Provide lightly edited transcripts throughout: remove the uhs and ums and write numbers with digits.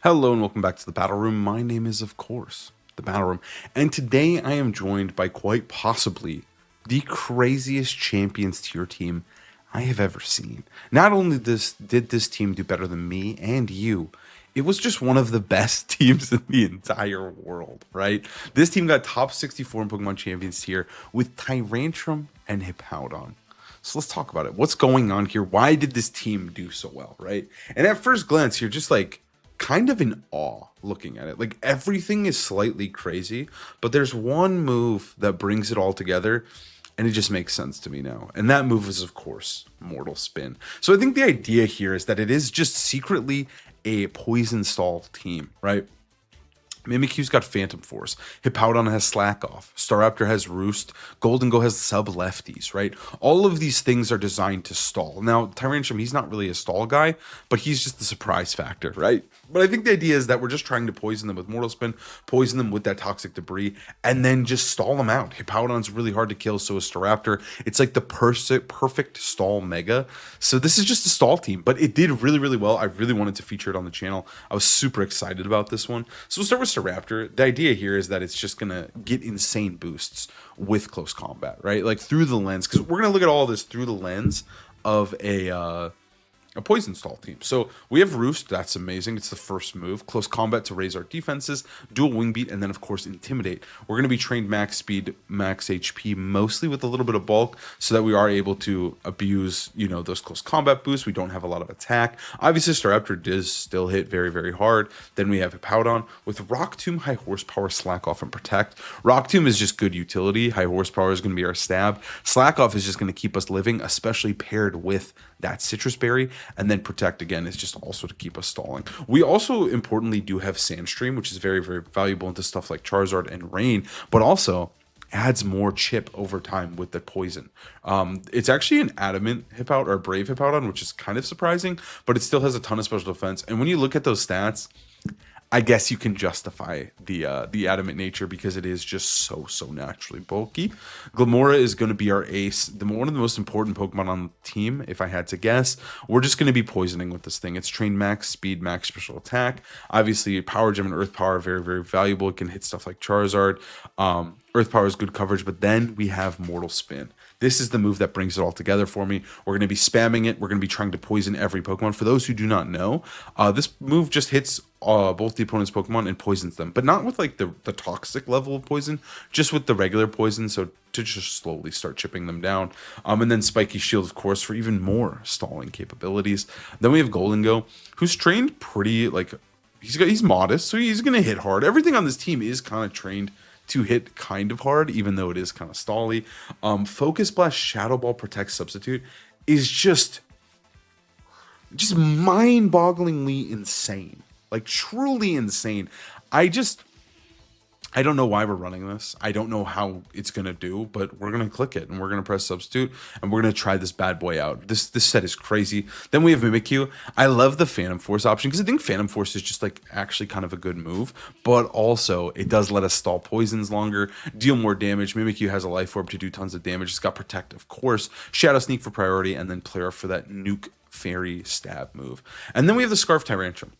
Hello and welcome back to the Battle Room. My name is, of course, the Battle Room, and today I am joined by quite possibly the craziest Champions tier team I have ever seen. Not only did this team do better than me and you, it was just one of the best teams in the entire world, right? This team got top 64 in Pokemon Champions tier with Tyrantrum and Hippowdon. So let's talk about it. What's going on here? Why did this team do so well, right? And at first glance, you're just like kind of in awe looking at it. Like everything is slightly crazy, but there's one move that brings it all together, and it just makes sense to me now. And that move is, of course, Mortal Spin. So I think the idea here is that it is just secretly a poison stall team, right? Mimikyu's got Phantom Force. Hippowdon has Slack Off. Staraptor has Roost. Go has Sub Lefties, right? All of these things are designed to stall. Now, Tyrantrum, he's not really a stall guy, but he's just the surprise factor, right? But I think the idea is that we're just trying to poison them with Mortal Spin, poison them with that toxic debris, and then just stall them out. Hippowdon's really hard to kill, so is Staraptor. It's like the perfect stall mega. So this is just a stall team, but it did really, really well. I really wanted to feature it on the channel. I was super excited about this one. So we'll start with Staraptor. The idea here is that it's just going to get insane boosts with close combat, right? Like through the lens, because we're going to look at all this through the lens of a poison stall team. So we have Roost. That's amazing. It's the first move. Close combat to raise our defenses, dual wing beat, and then of course intimidate. We're going to be trained max speed, max HP, mostly with a little bit of bulk, so that we are able to abuse, those close combat boosts. We don't have a lot of attack. Obviously, Staraptor does still hit very, very hard. Then we have Hippowdon with Rock Tomb, high horsepower, slack off, and protect. Rock Tomb is just good utility. High horsepower is going to be our stab. Slack off is just going to keep us living, especially paired with that citrus berry. And then protect again is just also to keep us stalling. We also importantly do have Sandstream, which is very, very valuable into stuff like Charizard and Rain, but also adds more chip over time with the poison. It's actually an adamant Hippowdon or brave Hippowdon, which is kind of surprising, but it still has a ton of special defense. And when you look at those stats, I guess you can justify the adamant nature because it is just so naturally bulky. Glamora is going to be our ace, one of the most important Pokemon on the team. If I had to guess, we're just going to be poisoning with this thing. It's trained max speed, max special attack. Obviously, Power Gem and Earth Power are very, very valuable. It can hit stuff like Charizard. Earth Power is good coverage, but then we have Mortal Spin. This is the move that brings it all together for me. We're going to be spamming it. We're going to be trying to poison every Pokemon. For those who do not know, this move just hits both the opponent's Pokemon and poisons them, but not with like the toxic level of poison, just with the regular poison. So to just slowly start chipping them down. And then Spiky Shield, of course, for even more stalling capabilities. Then we have Go, who's trained pretty like he's modest, so he's going to hit hard. Everything on this team is kind of trained to hit kind of hard, even though it is kind of stally. Focus Blast, Shadow Ball, Protect, Substitute is just mind-bogglingly insane. Like truly insane. I don't know why we're running this. I don't know how it's going to do, but we're going to click it and we're going to press substitute and we're going to try this bad boy out. This set is crazy. Then we have Mimikyu. I love the Phantom Force option because I think Phantom Force is just like actually kind of a good move, but also it does let us stall poisons longer, deal more damage. Mimikyu has a Life Orb to do tons of damage. It's got Protect, of course, Shadow Sneak for priority, and then Play Rough for that Nuke Fairy Stab move. And then we have the Scarf Tyrantrum.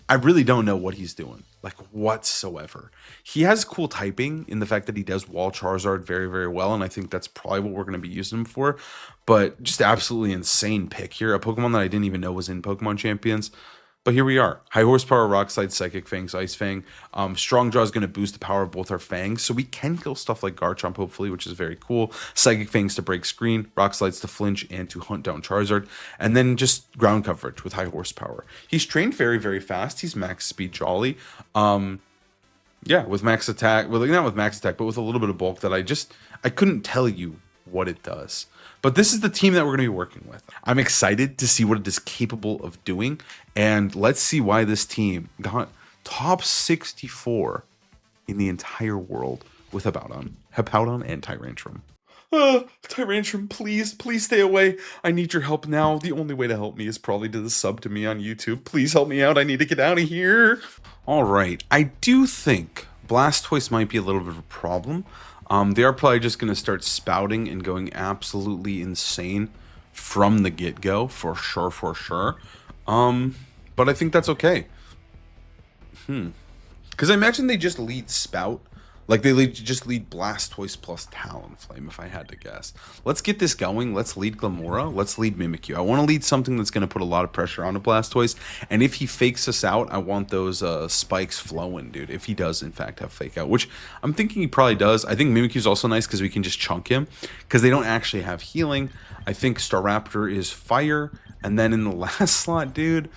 I really don't know what he's doing, like whatsoever. He has cool typing in the fact that he does wall Charizard very, very well, and I think that's probably what we're going to be using him for. But just absolutely insane pick here. A Pokemon that I didn't even know was in Pokemon Champions. But here we are. High horsepower, Rock Slide, Psychic Fangs, Ice Fang. Strong Jaw is going to boost the power of both our Fangs, so we can kill stuff like Garchomp, hopefully, which is very cool. Psychic Fangs to break screen, Rock Slides to flinch and to hunt down Charizard, and then just ground coverage with high horsepower. He's trained very, very fast. He's max speed jolly. Yeah, with max attack. Well, not with max attack, but with a little bit of bulk that I couldn't tell you what it does. But this is the team that we're going to be working with. I'm excited to see what it is capable of doing. And let's see why this team got top 64 in the entire world with Hippowdon and Tyrantrum. Tyrantrum, please stay away. I need your help now. The only way to help me is probably to sub to me on YouTube. Please help me out. I need to get out of here. All right. I do think Blastoise might be a little bit of a problem. They are probably just going to start spouting and going absolutely insane from the get-go, for sure. But I think that's okay. Because I imagine they just lead Spout. Like, just lead Blastoise plus Talonflame, if I had to guess. Let's get this going. Let's lead Glamora. Let's lead Mimikyu. I want to lead something that's going to put a lot of pressure on a Blastoise. And if he fakes us out, I want those spikes flowing, dude. If he does, in fact, have fake out. Which I'm thinking he probably does. I think Mimikyu's also nice because we can just chunk him. Because they don't actually have healing. I think Staraptor is fire. And then in the last slot, dude...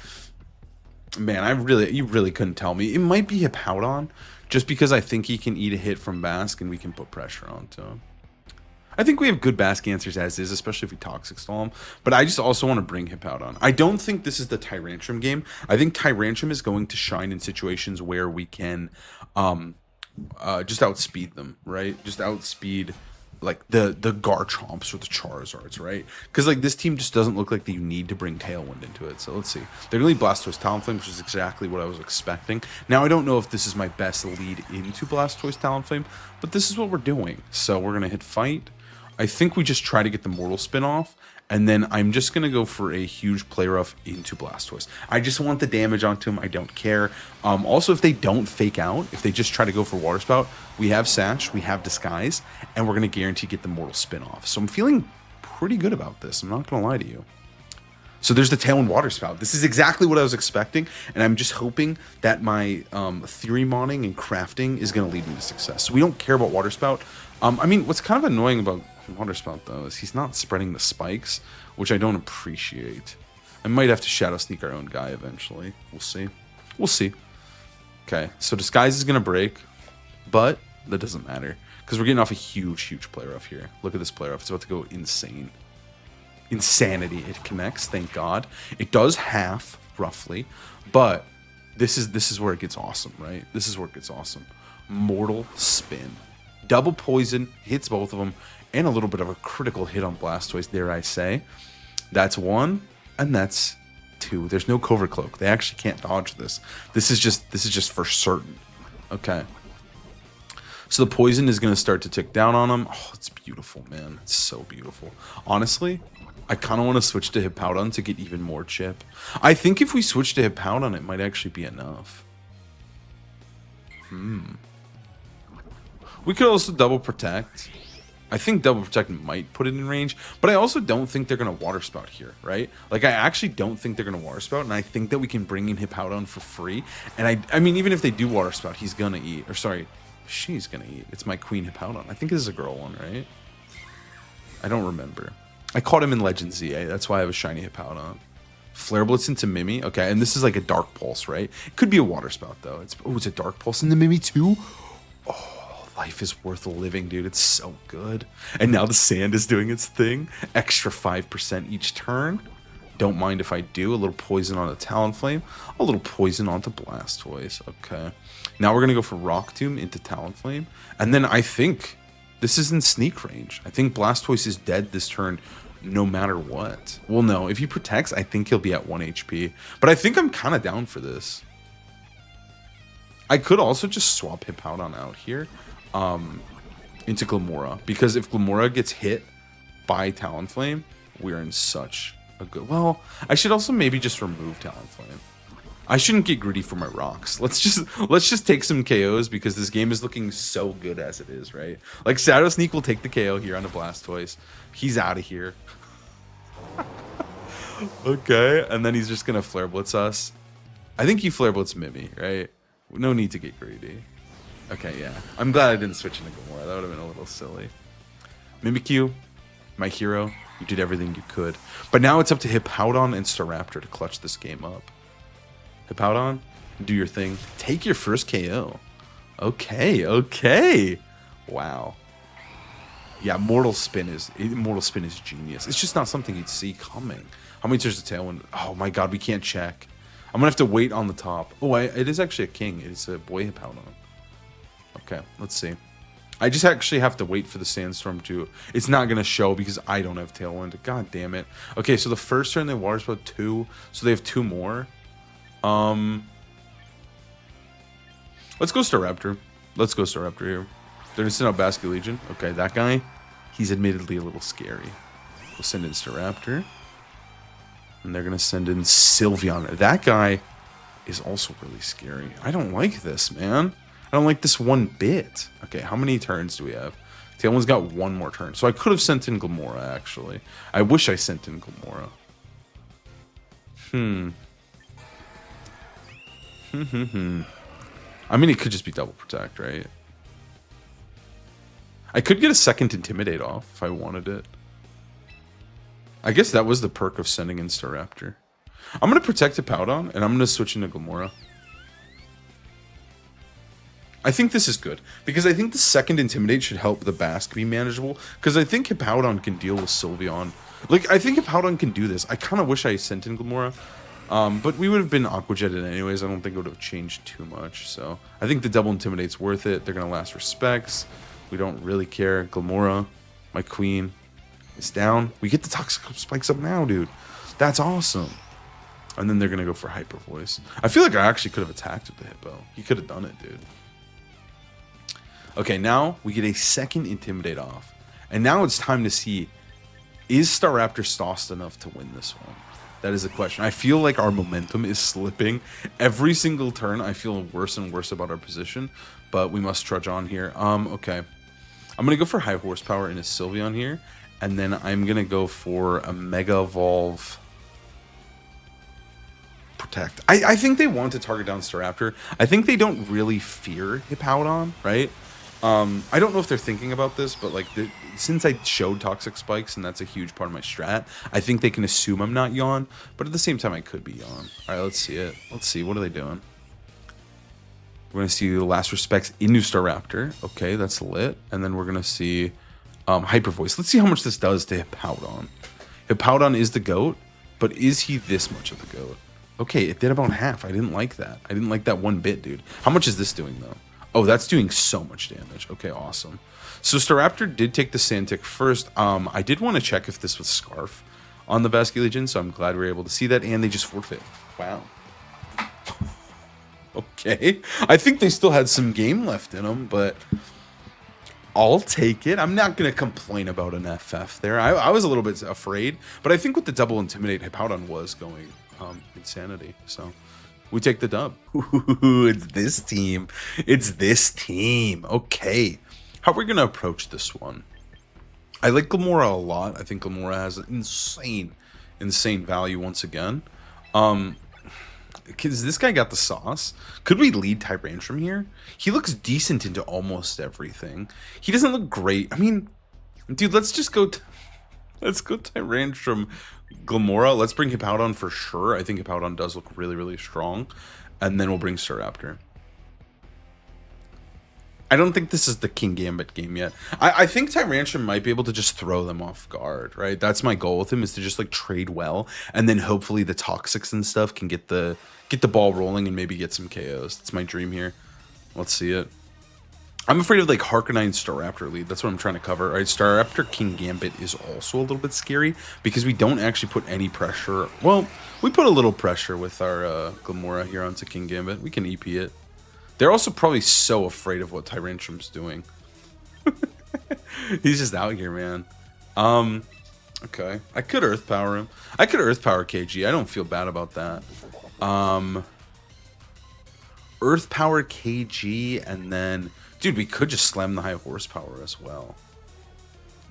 Man, you really couldn't tell me. It might be Hippowdon, just because I think he can eat a hit from Basque and we can put pressure onto him. I think we have good Basque answers as is, especially if we Toxic Stall him. But I just also want to bring Hippowdon. I don't think this is the Tyrantrum game. I think Tyrantrum is going to shine in situations where we can just outspeed them, right? Just outspeed like the Garchomps or the Charizards, right? Because like this team just doesn't look like you need to bring Tailwind into it. So let's see. They're gonna lead Blastoise Talonflame, which is exactly what I was expecting. Now I don't know if this is my best lead into Blastoise Talonflame, but this is what we're doing. So we're gonna hit fight. I think we just try to get the Mortal Spin off, and then I'm just going to go for a huge Play Rough into Blastoise. I just want the damage onto him. I don't care. Also, if they don't fake out, if they just try to go for Water Spout, we have Sash, we have Disguise, and we're going to guarantee get the Mortal Spin off. So I'm feeling pretty good about this. I'm not going to lie to you. So there's the Tailwind Water Spout. This is exactly what I was expecting, and I'm just hoping that my Theory Modding and Crafting is going to lead me to success. So we don't care about Water Spout. I mean, what's kind of annoying about Water Spout, though, is he's not spreading the spikes, which I don't appreciate. I might have to Shadow Sneak our own guy eventually. We'll see. We'll see. Okay, so Disguise is going to break, but that doesn't matter, because we're getting off a huge Play Rough here. Look at this Play Rough. It's about to go insane. Insanity. It connects, thank God. It does half, roughly, but this is where it gets awesome, right? This is where it gets awesome. Mortal Spin. Double Poison, hits both of them, and a little bit of a critical hit on Blastoise, dare I say. That's one, and that's two. There's no Covert Cloak. They actually can't dodge this. This is just for certain. Okay. So the poison is going to start to tick down on him. Oh, it's beautiful, man. It's so beautiful. Honestly, I kind of want to switch to Hippowdon to get even more chip. I think if we switch to Hippowdon, it might actually be enough. We could also double protect. I think double protect might put it in range, but I also don't think they're going to Water Spout here, right? Like, I actually don't think they're going to Water Spout, and I think that we can bring in Hippowdon for free. And I mean, even if they do Water Spout, he's going to eat. Or sorry, she's going to eat. It's my Queen Hippowdon. I think this is a girl one, right? I don't remember. I caught him in Legend ZA. That's why I have a shiny Hippowdon. Flare Blitz into Mimi. Okay, and this is like a Dark Pulse, right? It could be a Water Spout, though. It's a Dark Pulse in the Mimi, too? Oh. Life is worth a living, dude. It's so good. And now the sand is doing its thing. Extra 5% each turn. Don't mind if I do. A little poison on a Talonflame. A little poison onto Blastoise. Okay. Now we're going to go for Rock Tomb into Talonflame. And then I think this is in sneak range. I think Blastoise is dead this turn no matter what. Well, no. If he protects, I think he'll be at 1 HP. But I think I'm kind of down for this. I could also just swap Hippowdon out here. Into Glamora, because if Glamora gets hit by Talonflame, we're in such a good... Well, I should also maybe just remove Talonflame. I shouldn't get greedy for my rocks. Let's just take some KOs, because this game is looking so good as it is, right? Like, Shadow Sneak will take the KO here on the Blastoise. He's out of here. Okay, and then he's just gonna Flare Blitz us. I think he Flare Blitz Mimi, right? No need to get greedy. Okay, yeah. I'm glad I didn't switch into Gamora. That would have been a little silly. Mimikyu, my hero, you did everything you could. But now it's up to Hippowdon and Staraptor to clutch this game up. Hippowdon, do your thing. Take your first KO. Okay, okay. Wow. Yeah, Mortal Spin is genius. It's just not something you'd see coming. How many turns to Tailwind? Oh my god, we can't check. I'm gonna have to wait on the top. Oh, it is actually a king. It's a boy Hippowdon. Okay, let's see. I just actually have to wait for the Sandstorm to... It's not going to show because I don't have Tailwind. God damn it. Okay, so the first turn they Water Spout 2, so they have 2 more. Let's go Staraptor. Let's go Staraptor here. They're going to send out Basque Legion. Okay, that guy, he's admittedly a little scary. We'll send in Staraptor. And they're going to send in Sylveon. That guy is also really scary. I don't like this, man. I don't like this one bit. Okay, how many turns do we have? Tailwind's got one more turn. So I could have sent in Glamora, actually. I wish I sent in Glamora. I mean, it could just be double protect, right? I could get a second Intimidate off if I wanted it. I guess that was the perk of sending in Staraptor. I'm going to protect Hippowdon, and I'm going to switch into Glamora. I think this is good, because I think the second Intimidate should help the Basque be manageable, because I think Hippowdon can deal with Sylveon. Like, I think Hippowdon can do this. I kind of wish I sent in Glamora, but we would have been Aqua Jetted anyways. I don't think it would have changed too much, so I think the double Intimidate's worth it. They're going to last respects. We don't really care. Glamora, my queen, is down. We get the Toxic Spikes up now, dude. That's awesome. And then they're going to go for Hyper Voice. I feel like I actually could have attacked with the Hippo. He could have done it, dude. Okay, now we get a second Intimidate off. And now it's time to see, is Staraptor sauced enough to win this one? That is the question. I feel like our momentum is slipping. Every single turn, I feel worse and worse about our position. But we must trudge on here. Okay. I'm going to go for high horsepower in a Sylveon here. And then I'm going to go for a Mega Evolve Protect. I think they want to target down Staraptor. I think they don't really fear Hippowdon, right? I don't know if they're thinking about this, but like since I showed Toxic Spikes, and that's a huge part of my strat, I think they can assume I'm not Yawn, but at the same time I could be Yawn. Alright, let's see it. Let's see, what are they doing? We're going to see the Last Respects into Staraptor. Okay, that's lit. And then we're going to see Hyper Voice. Let's see how much this does to Hippowdon. Hippowdon is the GOAT, but is he this much of the GOAT? Okay, it did about half. I didn't like that. I didn't like that one bit, dude. How much is this doing, though? Oh, that's doing so much damage. Okay, awesome. So Staraptor did take the Sandtick first. I did want to check if this was Scarf on the Basque Legion, so I'm glad we were able to see that, and they just forfeit. Wow. Okay. I think they still had some game left in them, but I'll take it. I'm not going to complain about an FF there. I was a little bit afraid, but I think with the double Intimidate, Hippowdon was going insanity, so we take the dub. Ooh, it's this team. It's this team. Okay. How are we going to approach this one? I like Glamora a lot. I think Glamora has an insane value once again. Because this guy got the sauce. Could we lead Tyrantrum here? He looks decent into almost everything. He doesn't look great. I mean, dude, let's just go... Let's go Tyrantrum Glamora. Let's bring Hippowdon for sure. I think Hippowdon does look really, really strong. And then we'll bring Staraptor. I don't think this is the King Gambit game yet. I think Tyrantrum might be able to just throw them off guard, right? That's my goal with him, is to just like trade well. And then hopefully the Toxics and stuff can get the ball rolling and maybe get some KOs. That's my dream here. Let's see it. I'm afraid of like Harkonine Staraptor lead. That's what I'm trying to cover. All right, Staraptor King Gambit is also a little bit scary because we don't actually put any pressure. Well, we put a little pressure with our Glamora here onto King Gambit. We can EP it. They're also probably so afraid of what Tyrantrum's doing. He's just out here, man. Okay. I could Earth Power him. I could Earth Power KG. I don't feel bad about that. Earth Power KG, and then... Dude, we could just slam the high horsepower as well.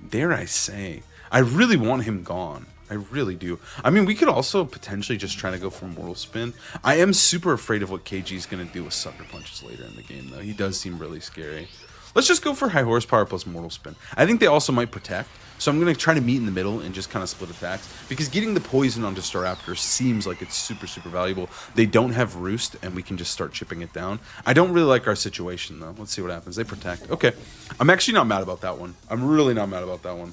Dare I say. I really want him gone. I really do. I mean, we could also potentially just try to go for Mortal Spin. I am super afraid of what KG is going to do with Sucker Punches later in the game, though. He does seem really scary. Let's just go for high horsepower plus Mortal Spin. I think they also might protect, so I'm going to try to meet in the middle and just kind of split attacks, because getting the poison onto Staraptor seems like it's super, super valuable. They don't have Roost, and we can just start chipping it down. I don't really like our situation, though. Let's see what happens. They protect. Okay. I'm actually not mad about that one. I'm really not mad about that one.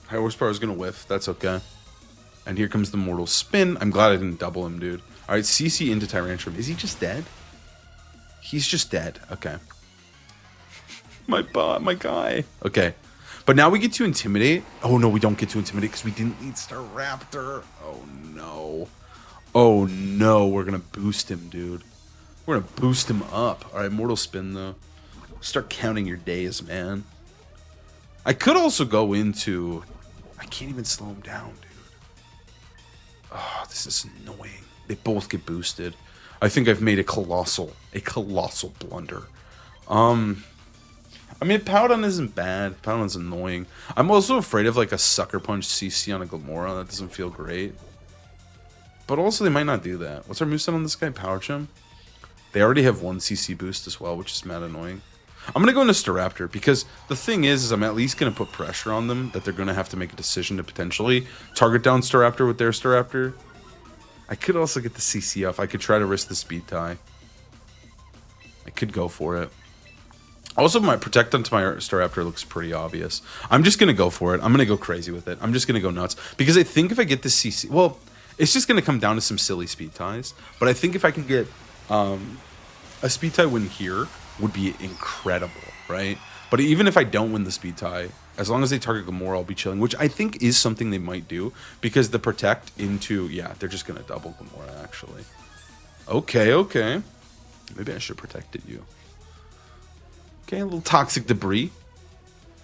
High horsepower is going to whiff. That's okay. And here comes the Mortal Spin. I'm glad I didn't double him, dude. All right, CC into Tyrantrum. Is he just dead? He's just dead. Okay. My guy. Okay. But now we get to Intimidate. Oh, no, we don't get to Intimidate because we didn't lead Staraptor. Oh, no. Oh, no. We're going to boost him, dude. We're going to boost him up. All right, Mortal Spin, though. Start counting your days, man. I could also go into... I can't even slow him down, dude. Oh, this is annoying. They both get boosted. I think I've made a colossal blunder. I mean, Powdon isn't bad. Powdon's annoying. I'm also afraid of like a Sucker Punch CC on a Glimmora. That doesn't feel great. But also, they might not do that. What's our moveset on this guy? Power Gem? They already have 1 CC boost as well, which is mad annoying. I'm going to go into Staraptor because the thing is I'm at least going to put pressure on them that they're going to have to make a decision to potentially target down Staraptor with their Staraptor. I could also get the CC off. I could try to risk the speed tie. I could go for it. Also, my Protect onto my Staraptor looks pretty obvious. I'm just going to go for it. I'm going to go crazy with it. I'm just going to go nuts. Because I think if I get the CC... Well, it's just going to come down to some silly speed ties. But I think if I can get a speed tie win here would be incredible, right? But even if I don't win the speed tie, as long as they target Glimmora, I'll be chilling. Which I think is something they might do. Because the Protect into... Yeah, they're just going to double Glimmora, actually. Okay, okay. Maybe I should have protected you. Okay, a little Toxic Debris.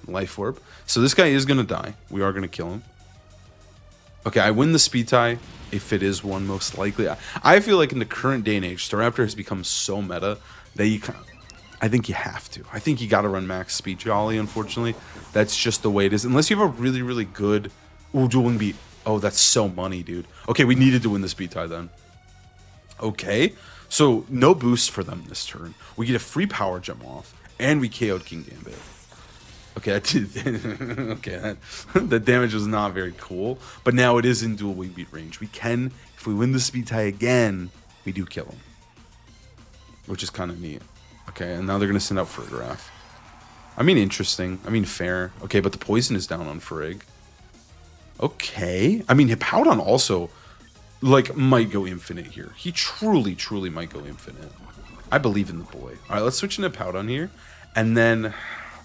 Life Orb. So this guy is going to die. We are going to kill him. Okay, I win the speed tie. If it is one, most likely. I feel like in the current day and age, Staraptor has become so meta that you kind of, I think you have to. I think you got to run max speed Jolly, unfortunately. That's just the way it is. Unless you have a really, really good... Ooh, dueling beat. Oh, that's so money, dude. Okay, we needed to win the speed tie then. Okay, so no boost for them this turn. We get a free power gem off. And we KO'd King Gambit. Okay, that did, okay, that damage was not very cool. But now it is in dual wing beat range. We can, if we win the speed tie again, we do kill him. Which is kind of neat. Okay, and now they're going to send out Farigiraf. I mean, interesting. I mean, fair. Okay, but the poison is down on Farig. Okay. I mean, Hippowdon also, like, might go infinite here. He truly, truly might go infinite. I believe in the boy. All right, let's switch into Powdon here. And then,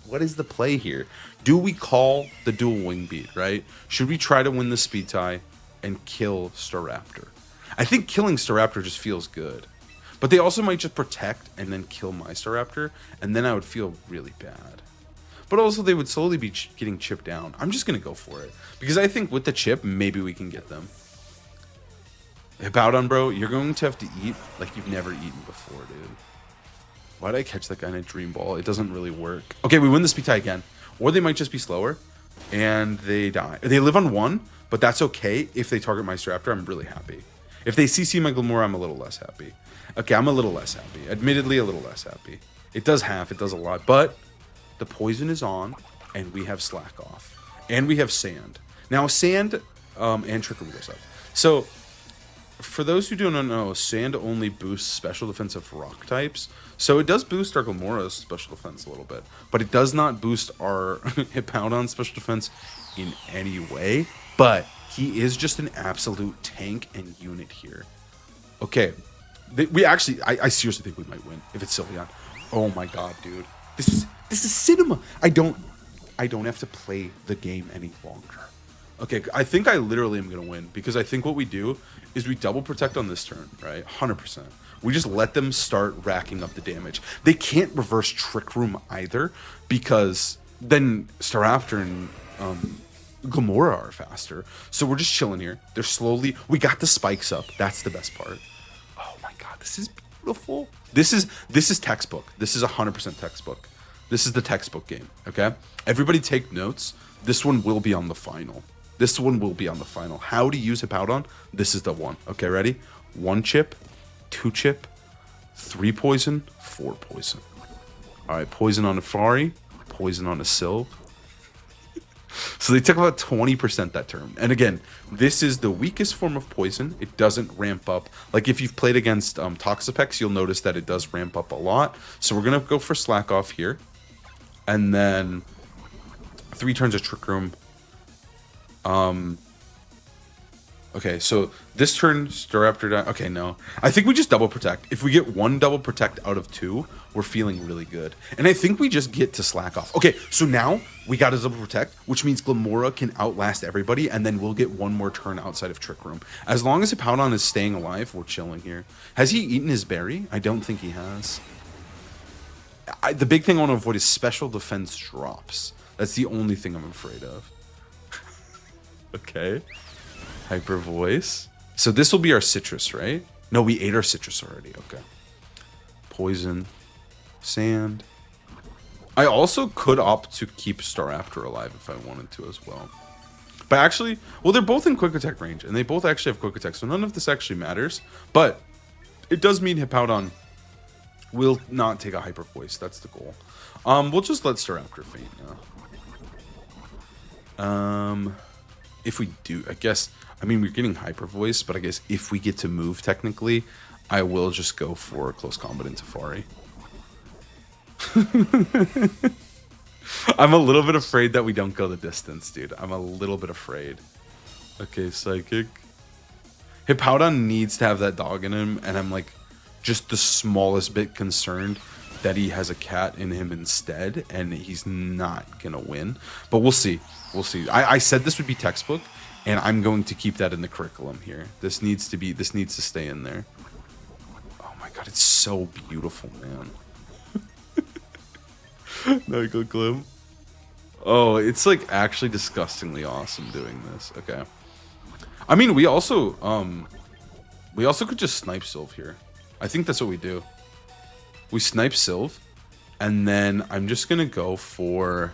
what is the play here? Do we call the dual wing beat, right? Should we try to win the speed tie and kill Staraptor? I think killing Staraptor just feels good. But they also might just protect and then kill my Staraptor. And then I would feel really bad. But also, they would slowly be getting chipped down. I'm just going to go for it. Because I think with the chip, maybe we can get them. Hippowdon, bro, you're going to have to eat like you've never eaten before, dude. Why did I catch that guy in a dream ball? It doesn't really work. Okay, we win the speed tie again. Or they might just be slower. And they die. They live on 1, but that's okay. If they target my Staraptor, I'm really happy. If they CC my Glimmora, I'm a little less happy. Okay, I'm a little less happy. Admittedly, a little less happy. It does half. It does a lot. But the poison is on. And we have Slack Off. And we have Sand. Now, Sand and Trick Room goes up. So... For those who don't know, Sand only boosts special defensive rock types. So it does boost our Glimmora's special defense a little bit. But it does not boost our Hippowdon's special defense in any way. But he is just an absolute tank and unit here. Okay. We actually, I seriously think we might win if it's Sylveon. Oh my god, dude. This is cinema. I don't have to play the game any longer. Okay, I think I literally am going to win because I think what we do is we double protect on this turn, right? 100%. We just let them start racking up the damage. They can't reverse Trick Room either because then Staraptor and Glimmora are faster. So we're just chilling here. They're slowly... We got the spikes up. That's the best part. Oh my god, this is beautiful. This is textbook. This is 100% textbook. This is the textbook game, okay? Everybody take notes. This one will be on the final. This one will be on the final. How to use Hippowdon? This is the one. Okay, ready? 1 chip, 2 chip, 3 poison, 4 poison. All right, poison on a Fari, poison on a Sylve. So they took about 20% that turn. And again, this is the weakest form of poison. It doesn't ramp up. Like if you've played against Toxapex, you'll notice that it does ramp up a lot. So we're going to go for Slack Off here. And then 3 turns of Trick Room. Okay, so this turn, Staraptor down. Okay, no. I think we just double protect. If we get 1 double protect out of 2, we're feeling really good. And I think we just get to Slack Off. Okay, so now we got a double protect, which means Glimmora can outlast everybody, and then we'll get 1 more turn outside of Trick Room. As long as Hippowdon is staying alive, we're chilling here. Has he eaten his berry? I don't think he has. The big thing I want to avoid is special defense drops. That's the only thing I'm afraid of. Okay. Hyper Voice. So this will be our citrus, right? No, we ate our citrus already. Okay. Poison. Sand. I also could opt to keep Staraptor alive if I wanted to as well. But actually, well, they're both in quick attack range, and they both actually have quick attack, so none of this actually matters. But it does mean Hippowdon will not take a Hyper Voice. That's the goal. We'll just let Staraptor faint now. If we do, I guess, I mean, we're getting Hyper Voice, but I guess if we get to move, technically, I will just go for Close Combat into Tafari. I'm a little bit afraid that we don't go the distance, dude. I'm a little bit afraid. Okay, Psychic. Hippowdon needs to have that dog in him, and I'm like just the smallest bit concerned that he has a cat in him instead, and he's not gonna win. But we'll see. We'll see. I said this would be textbook, and I'm going to keep that in the curriculum here. This needs to stay in there. Oh my god, it's so beautiful, man. Nigel Glim. Oh, it's like actually disgustingly awesome doing this. Okay. I mean, we also could just snipe Sylve here. I think that's what we do. We snipe Sylve, and then I'm just gonna go for,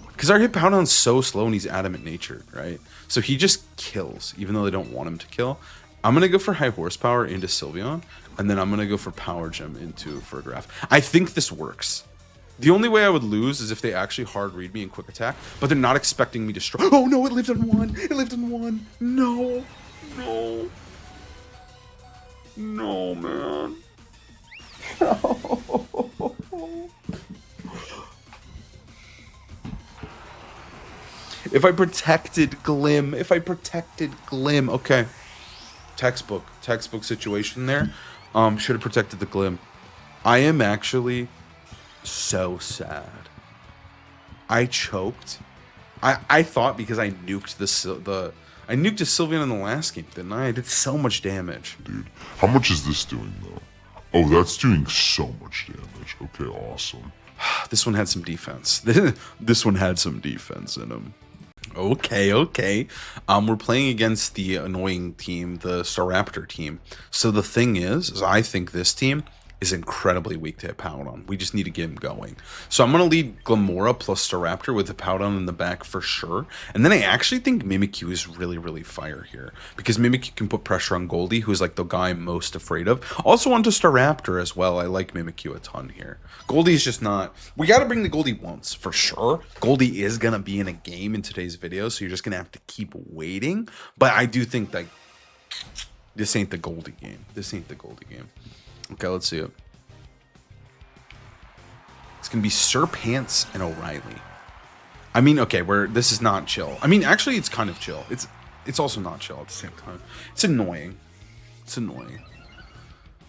because our Hippowdon's so slow and he's adamant natured, right? So he just kills, even though they don't want him to kill. I'm gonna go for high horsepower into Sylveon, and then I'm gonna go for Power Gem into Fergraph. I think this works. The only way I would lose is if they actually hard read me in quick attack, but they're not expecting me to destroy. Oh no, it lived on one. It lived on one. No, no, no, man. If I protected Glim, okay. Textbook situation there. Should have protected the Glim. I am actually so sad. I choked. I thought because I nuked I nuked a Sylveon in the last game, didn't I? I did so much damage. Dude, how much is this doing though? Oh, that's doing so much damage. Okay, awesome. This one had some defense. This one had some defense in him. Okay. We're playing against the annoying team, the Staraptor team. So the thing is I think this team is incredibly weak to Hippowdon. We just need to get him going. So I'm going to lead Glamora plus Staraptor with Hippowdon in the back for sure. And then I actually think Mimikyu is really, really fire here, because Mimikyu can put pressure on Goldie, who is like the guy I'm most afraid of. Also onto Staraptor as well. I like Mimikyu a ton here. Goldie's just not... We got to bring the Goldie once, for sure. Goldie is going to be in a game in today's video, so you're just going to have to keep waiting. But I do think that this ain't the Goldie game. Okay, let's see it. It's going to be Serpents and O'Reilly. I mean, okay, this is not chill. I mean, actually, it's kind of chill. It's also not chill at the same time. It's annoying.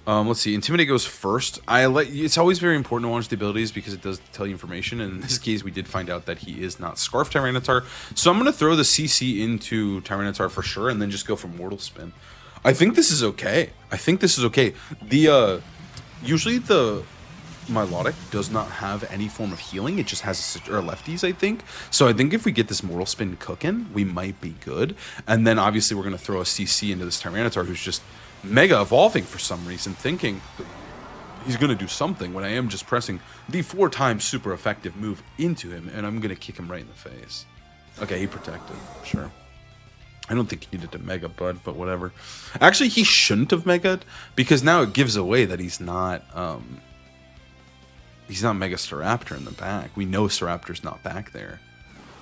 Let's see. Intimidate goes first. It's always very important to watch the abilities because it does tell you information. And in this case, we did find out that he is not Scarf Tyranitar. So I'm going to throw the CC into Tyranitar for sure, and then just go for Mortal Spin. I think this is okay. Usually the Milotic does not have any form of healing. It just has lefties, I think. So I think if we get this Mortal Spin cooking, we might be good. And then obviously we're going to throw a CC into this Tyranitar, who's just mega evolving for some reason, thinking he's going to do something when I am just pressing the 4 times super effective move into him, and I'm going to kick him right in the face. Okay, he protected. Sure. I don't think he needed to Mega Bud, but whatever. Actually, he shouldn't have Mega'd, because now it gives away that he's not Mega Staraptor in the back. We know Staraptor's not back there.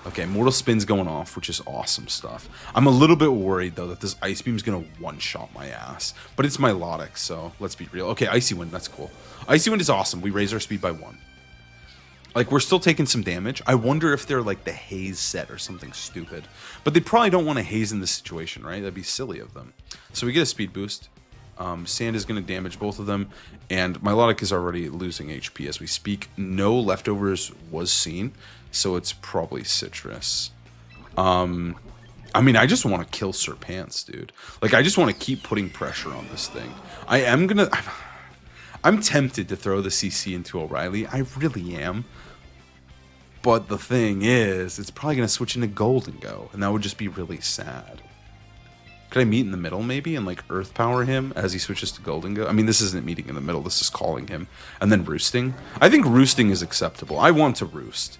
Okay, Mortal Spin's going off, which is awesome stuff. I'm a little bit worried, though, that this Ice Beam's going to one-shot my ass. But it's Milotic, so let's be real. Okay, Icy Wind, that's cool. Icy Wind is awesome. We raise our speed by 1. Like, we're still taking some damage. I wonder if they're, like, the Haze set or something stupid. But they probably don't want to Haze in this situation, right? That'd be silly of them. So we get a speed boost. Sand is going to damage both of them. And Milotic is already losing HP as we speak. No leftovers was seen. So it's probably Citrus. I mean, I just want to kill Serpents, dude. Like, I just want to keep putting pressure on this thing. I'm tempted to throw the CC into O'Reilly. I really am. But the thing is, it's probably going to switch into Gold and go. And that would just be really sad. Could I meet in the middle maybe and like Earth Power him as he switches to Golden Go? I mean, this isn't meeting in the middle. This is calling him and then roosting. I think roosting is acceptable. I want to roost.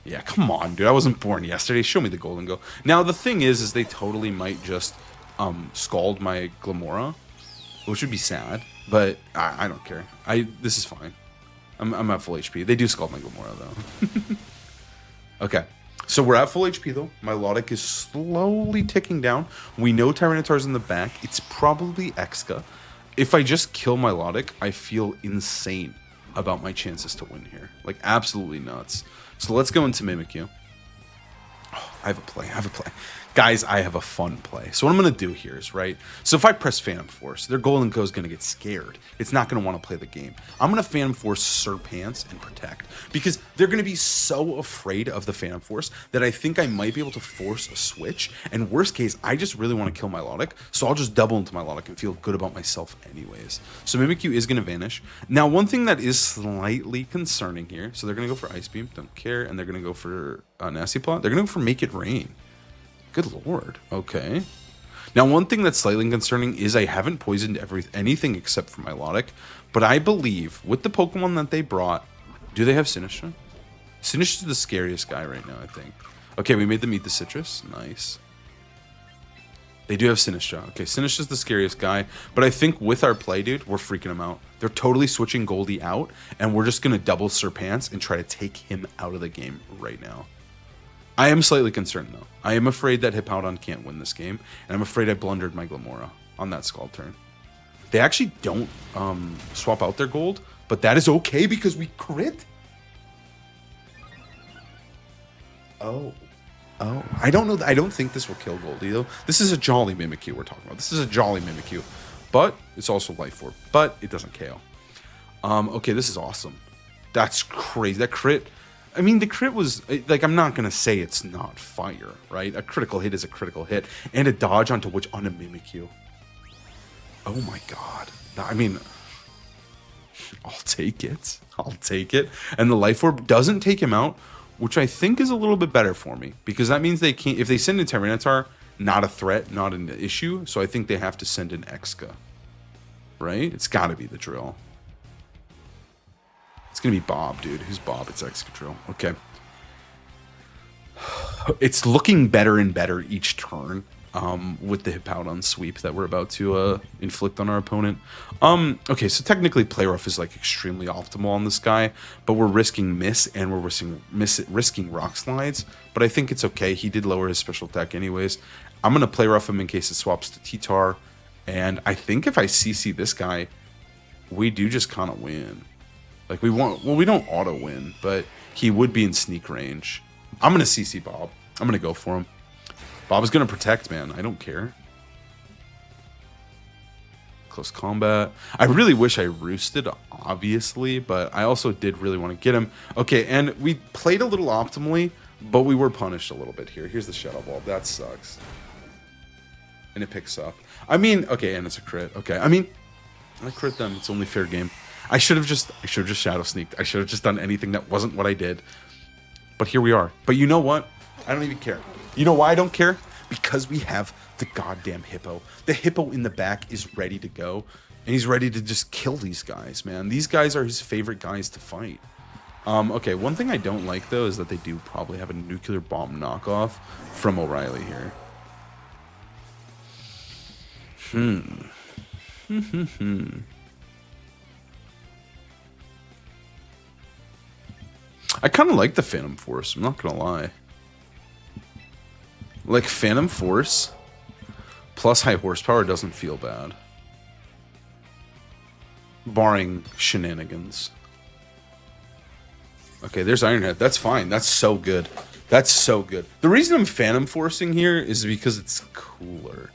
Yeah, come on, dude. I wasn't born yesterday. Show me the Golden Go. Now, the thing is they totally might just scald my Glamora, which would be sad, but I don't care. This is fine. I'm at full HP. They do scald my Glamora, though. Okay. So we're at full HP, though. My Milotic is slowly ticking down. We know Tyranitar's in the back. It's probably Exca. If I just kill my Milotic, I feel insane about my chances to win here. Like, absolutely nuts. So let's go into Mimikyu. Oh, I have a play. Guys, I have a fun play. So what I'm going to do here is, right? So if I press Phantom Force, their Golden Go is going to get scared. It's not going to want to play the game. I'm going to Phantom Force Serpants and Protect because they're going to be so afraid of the Phantom Force that I think I might be able to force a switch. And worst case, I just really want to kill my Milotic, so I'll just double into my Milotic and feel good about myself anyways. So Mimikyu is going to vanish. Now, one thing that is slightly concerning here, so they're going to go for Ice Beam, don't care, and they're going to go for Nasty Plot. They're going to go for Make It Rain. Good lord. Okay. Now, one thing that's slightly concerning is I haven't poisoned anything except for my Milotic, but I believe with the Pokemon that they brought, do they have Sinistcha? Sinistcha is the scariest guy right now, I think. Okay, we made them eat the citrus. Nice. They do have Sinistcha. Okay, Sinistcha is the scariest guy, but I think with our play, dude, we're freaking him out. They're totally switching Goldie out, and we're just going to double Serpants and try to take him out of the game right now. I am slightly concerned, though. I am afraid that Hippowdon can't win this game, and I'm afraid I blundered my Glamora on that Scald turn. They actually don't swap out their gold, but that is okay because we crit. Oh. I don't know. I don't think this will kill Goldie, though. This is a Jolly Mimikyu we're talking about. This is a Jolly Mimikyu, but it's also Life Orb, but it doesn't KO. Okay, this is awesome. That's crazy. That crit... I mean, the crit was, like, I'm not going to say it's not fire, right? A critical hit is a critical hit. And a dodge on a Mimikyu. Oh my god. I mean, I'll take it. I'll take it. And the Life Orb doesn't take him out, which I think is a little bit better for me. Because that means they can't, if they send in Tyranitar, not a threat, not an issue. So I think they have to send in Exca. Right? It's got to be the drill. It's going to be Bob, dude. Who's Bob? It's Excadrill. Okay. It's looking better and better each turn with the Hippowdon sweep that we're about to inflict on our opponent. Okay, so technically Play Rough is like extremely optimal on this guy, but we're risking Miss and we're risking Rock Slides, but I think it's okay. He did lower his special attack anyways. I'm going to Play Rough him in case it swaps to T-Tar, and I think if I CC this guy, we do just kind of win. Like, we don't auto-win, but he would be in sneak range. I'm going to CC Bob. I'm going to go for him. Bob is going to protect, man. I don't care. Close combat. I really wish I roosted, obviously, but I also did really want to get him. Okay, and we played a little optimally, but we were punished a little bit here. Here's the Shadow Ball. That sucks. And it picks up. I mean, okay, and it's a crit. Okay, I mean, I crit them. It's only fair game. I should have just Shadow Sneaked. I should have just done anything that wasn't what I did. But here we are. But you know what? I don't even care. You know why I don't care? Because we have the goddamn Hippo. The Hippo in the back is ready to go. And he's ready to just kill these guys, man. These guys are his favorite guys to fight. Okay, one thing I don't like, though, is that they do probably have a Nuclear Bomb knockoff from O'Reilly here. I kind of like the Phantom Force, I'm not going to lie. Like, Phantom Force plus high horsepower doesn't feel bad. Barring shenanigans. Okay, there's Iron Head. That's fine. That's so good. That's so good. The reason I'm Phantom Forcing here is because it's cooler.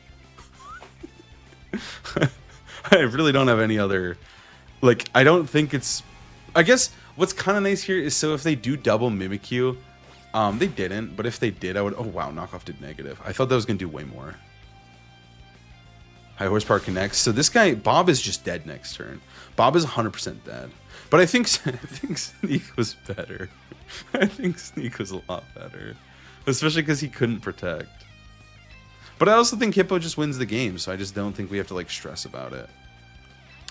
I really don't have any other... Like, I don't think it's... I guess... What's kind of nice here is, so if they do double Mimikyu, they didn't, but if they did, I would... Oh, wow, knockoff did negative. I thought that was going to do way more. High horsepower connects. So this guy, Bob, is just dead next turn. Bob is 100% dead. But I think Sneak was better. I think Sneak was a lot better. Especially because he couldn't protect. But I also think Hippo just wins the game, so I just don't think we have to like stress about it.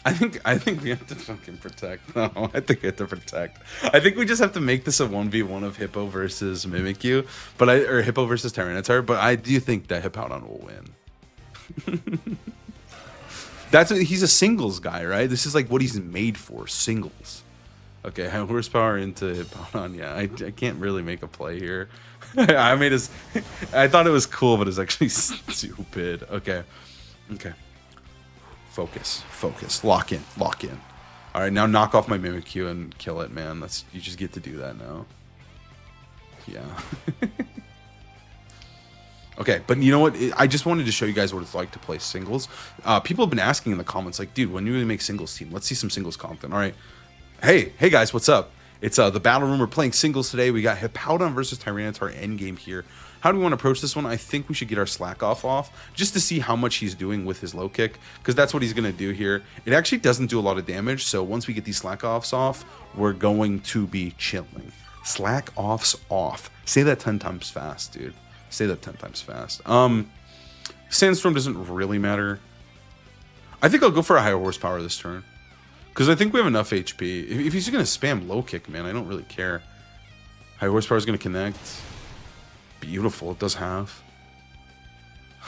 I think we have to fucking protect. No, I think we have to protect. I think we just have to make this a 1v1 of Hippo versus Mimikyu, or Hippo versus Tyranitar. But I do think that Hippowdon will win. He's a singles guy, right? This is like what he's made for, singles. Okay, high horsepower into Hippowdon. Yeah, I can't really make a play here. I thought it was cool, but it's actually stupid. Okay. Focus. Lock in. All right, now knock off my Mimikyu and kill it, man. You just get to do that now. Yeah. Okay, but you know what? I just wanted to show you guys what it's like to play singles. People have been asking in the comments, like, dude, when do we make singles team? Let's see some singles content. All right. Hey guys, what's up? It's the battle room. We're playing singles today. We got Hippowdon versus Tyranitar endgame here. How do we want to approach this one? I think we should get our slack off just to see how much he's doing with his low kick, because that's what he's going to do here. It actually doesn't do a lot of damage, so once we get these slack offs off, we're going to be chilling. Slack offs off. Say that 10 times fast, dude. Say that 10 times fast. Sandstorm doesn't really matter. I think I'll go for a higher horsepower this turn, because I think we have enough HP. If he's going to spam low kick, man, I don't really care. High horsepower is going to connect. Beautiful. It does have.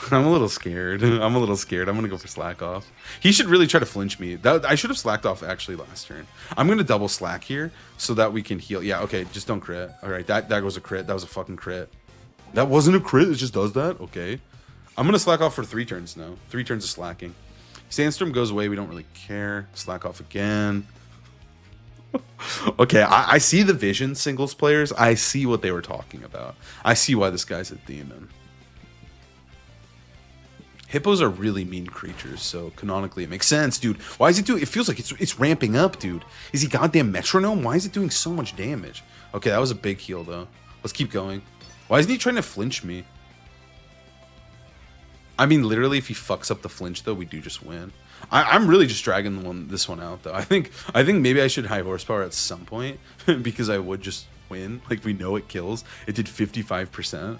I'm a little scared. I'm going to go for slack off. He should really try to flinch me. I should have slacked off actually last turn. I'm going to double slack here so that we can heal. Yeah, okay. Just don't crit. All right. That goes a crit. That was a fucking crit. That wasn't a crit. It just does that. Okay. I'm going to slack off for 3 turns now. 3 turns of slacking. Sandstorm goes away. We don't really care. Slack off again. Okay, I see the vision, singles players. I see what they were talking about. I see why this guy's a demon. Hippos are really mean creatures, so canonically it makes sense, dude. Why is it doing? It feels like it's ramping up, dude. Is he goddamn metronome? Why is it doing so much damage? Okay, that was a big heal though. Let's keep going. Why isn't he trying to flinch me? I mean, literally, if he fucks up the flinch though, we do just win. I'm really just dragging this one out though. I think maybe I should high horsepower at some point because I would just win. Like, we know it kills. It did 55%.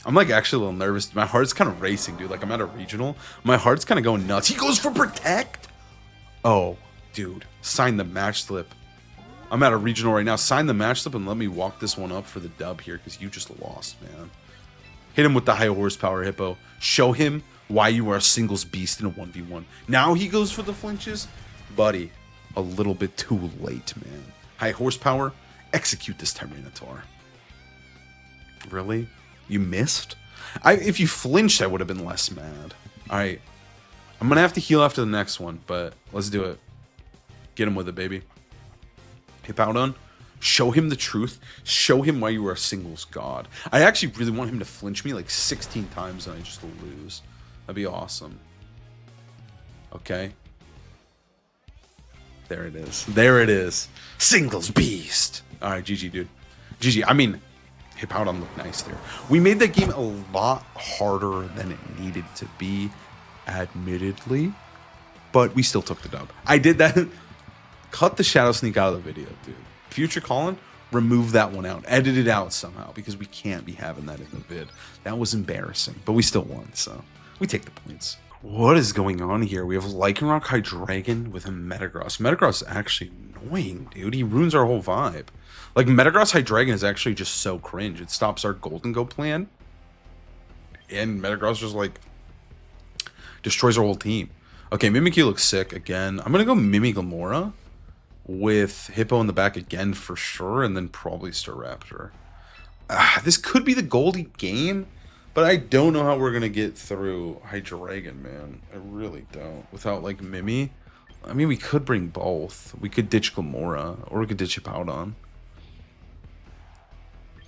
I'm like actually a little nervous. My heart's kind of racing, dude. Like, I'm at a regional. My heart's kind of going nuts. He goes for protect. Oh, dude, sign the match slip. I'm at a regional right now. Sign the match slip and let me walk this one up for the dub here, because you just lost, man. Hit him with the high horsepower, Hippo. Show him why you are a singles beast in a 1v1. Now he goes for the flinches. Buddy, a little bit too late, man. High horsepower, execute this Tyranitar. Really? You missed? If you flinched, I would have been less mad. Alright. I'm going to have to heal after the next one, but let's do it. Get him with it, baby. Hippowdon. Show him the truth. Show him why you are a singles god. I actually really want him to flinch me like 16 times and I just lose. That'd be awesome. Okay. There it is. There it is. Singles beast. All right, GG, dude. GG. I mean, Hippowdon looked nice there. We made that game a lot harder than it needed to be, admittedly. But we still took the dub. I did that. Cut the Shadow Sneak out of the video, dude. Future Colin, remove that one out. Edit it out somehow, because we can't be having that in the vid. That was embarrassing, but we still won, so we take the points. What is going on here? We have Lycanroc Hydreigon with a Metagross. Metagross is actually annoying, dude. He ruins our whole vibe. Like, Metagross Hydreigon is actually just so cringe. It stops our Golden Go plan, and Metagross just, like, destroys our whole team. Okay, Mimikyu looks sick again. I'm gonna go Mimiglamora with Hippo in the back again for sure, and then probably Staraptor. This could be the Goldie game, but I don't know how we're going to get through Hydreigon, man. I really don't. Without, like, Mimi. I mean, we could bring both. We could ditch Glamora, or we could ditch Hippowdon.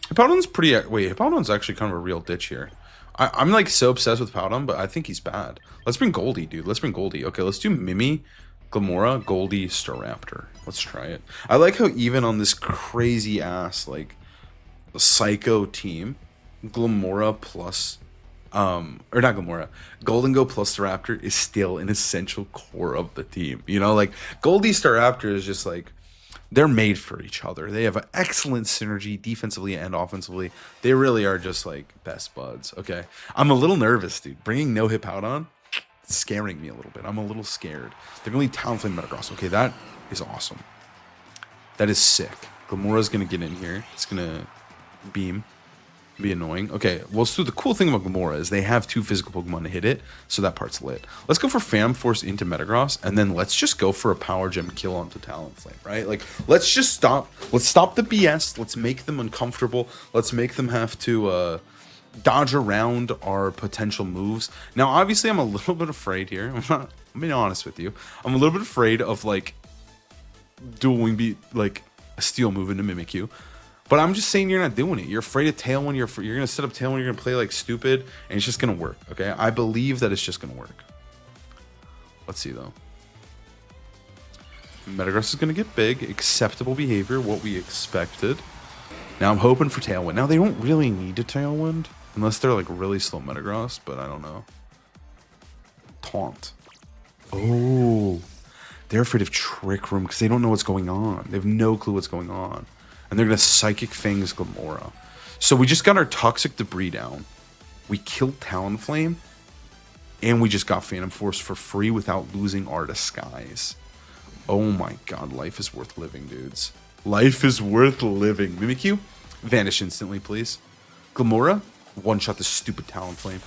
Hippowdon's pretty... Wait, Hippowdon's actually kind of a real ditch here. I'm, like, so obsessed with Hippowdon, but I think he's bad. Let's bring Goldie, dude. Let's bring Goldie. Okay, let's do Mimi, Glamora, Goldie, Staraptor. Let's try it. I like how even on this crazy ass, like, psycho team, Glamora plus, or not Glamora, Golden Go plus Staraptor is still an essential core of the team. You know, like, Goldie Staraptor is just like they're made for each other. They have an excellent synergy defensively and offensively. They really are just like best buds. Okay, I'm a little nervous, dude. Bringing no hip out on, it's scaring me a little bit. I'm a little scared. They're gonna lead Talonflame Metagross. Okay, that is awesome. That is sick. Glamoura's gonna get in here. It's gonna beam. Be annoying. Okay, well, so the cool thing about Gamora is they have 2 physical Pokemon to hit it, so that part's lit. Let's go for Phantom Force into Metagross, and then let's just go for a Power Gem kill onto Talonflame, right? Like, let's just stop. Let's stop the BS. Let's make them uncomfortable. Let's make them have to dodge around our potential moves. Now, obviously, I'm a little bit afraid here. I'm being honest with you. I'm a little bit afraid of, like, dual wing beat, like, a steel move into Mimikyu. But I'm just saying you're not doing it. You're afraid of Tailwind. You're going to set up Tailwind. You're going to play like stupid. And it's just going to work. Okay? I believe that it's just going to work. Let's see, though. Metagross is going to get big. Acceptable behavior. What we expected. Now I'm hoping for Tailwind. Now they don't really need a Tailwind. Unless they're like really slow Metagross. But I don't know. Taunt. Oh. They're afraid of Trick Room because they don't know what's going on. They have no clue what's going on. And they're going to Psychic Fangs Gamora. So we just got our Toxic Debris down. We killed Talonflame. And we just got Phantom Force for free without losing our disguise. Oh my god, life is worth living, dudes. Life is worth living. Mimikyu, vanish instantly, please. Gamora, one-shot this stupid Talonflame.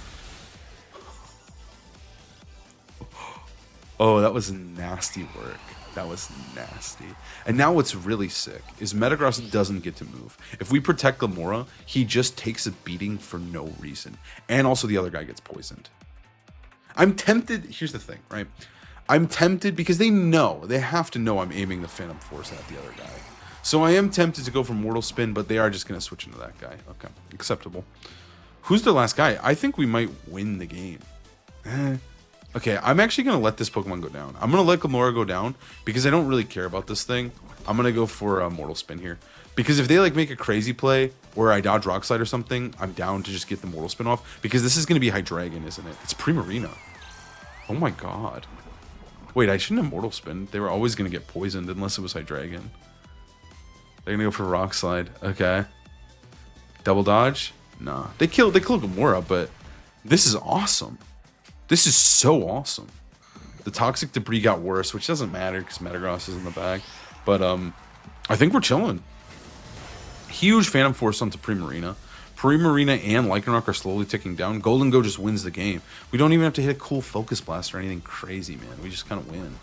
Oh, that was nasty work. That was nasty. And now what's really sick is Metagross doesn't get to move. If we protect Gamora, he just takes a beating for no reason. And also the other guy gets poisoned. I'm tempted. Here's the thing, right? I'm tempted because they have to know I'm aiming the Phantom Force at the other guy. So I am tempted to go for Mortal Spin, but they are just going to switch into that guy. Okay, acceptable. Who's the last guy? I think we might win the game. Okay, I'm actually going to let this Pokemon go down. I'm going to let Gamora go down because I don't really care about this thing. I'm going to go for a Mortal Spin here. Because if they like make a crazy play where I dodge Rock Slide or something, I'm down to just get the Mortal Spin off. Because this is going to be Hydreigon, isn't it? It's Primarina. Oh my god. Wait, I shouldn't have Mortal Spin. They were always going to get poisoned unless it was Hydreigon. They're going to go for Rock Slide. Okay. Double dodge? Nah. They killed Gamora, but this is awesome. This is so awesome. The Toxic Debris got worse, which doesn't matter because Metagross is in the back. But I think we're chilling. Huge Phantom Force onto Primarina. Primarina and Lycanroc are slowly ticking down. Golden Go just wins the game. We don't even have to hit a cool Focus Blast or anything crazy, man. We just kind of win.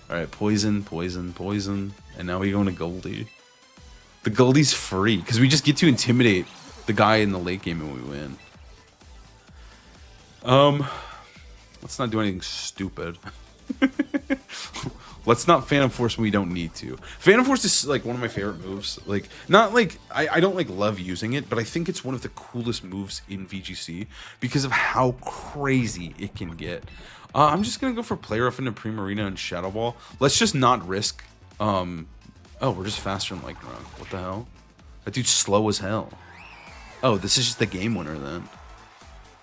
Alright, poison, poison, poison. And now we go into Goldie. The Goldie's free because we just get to intimidate the guy in the late game and we win. Let's not do anything stupid. Let's not Phantom Force when we don't need to. Phantom Force is like one of my favorite moves. Like, not like I don't like love using it, but I think it's one of the coolest moves in VGC because of how crazy it can get. I'm just gonna go for Play Rough into Primarina and Shadow Ball. Let's just not risk. Oh, we're just faster than Lycanroc. What the hell? That dude's slow as hell. Oh, this is just the game winner then.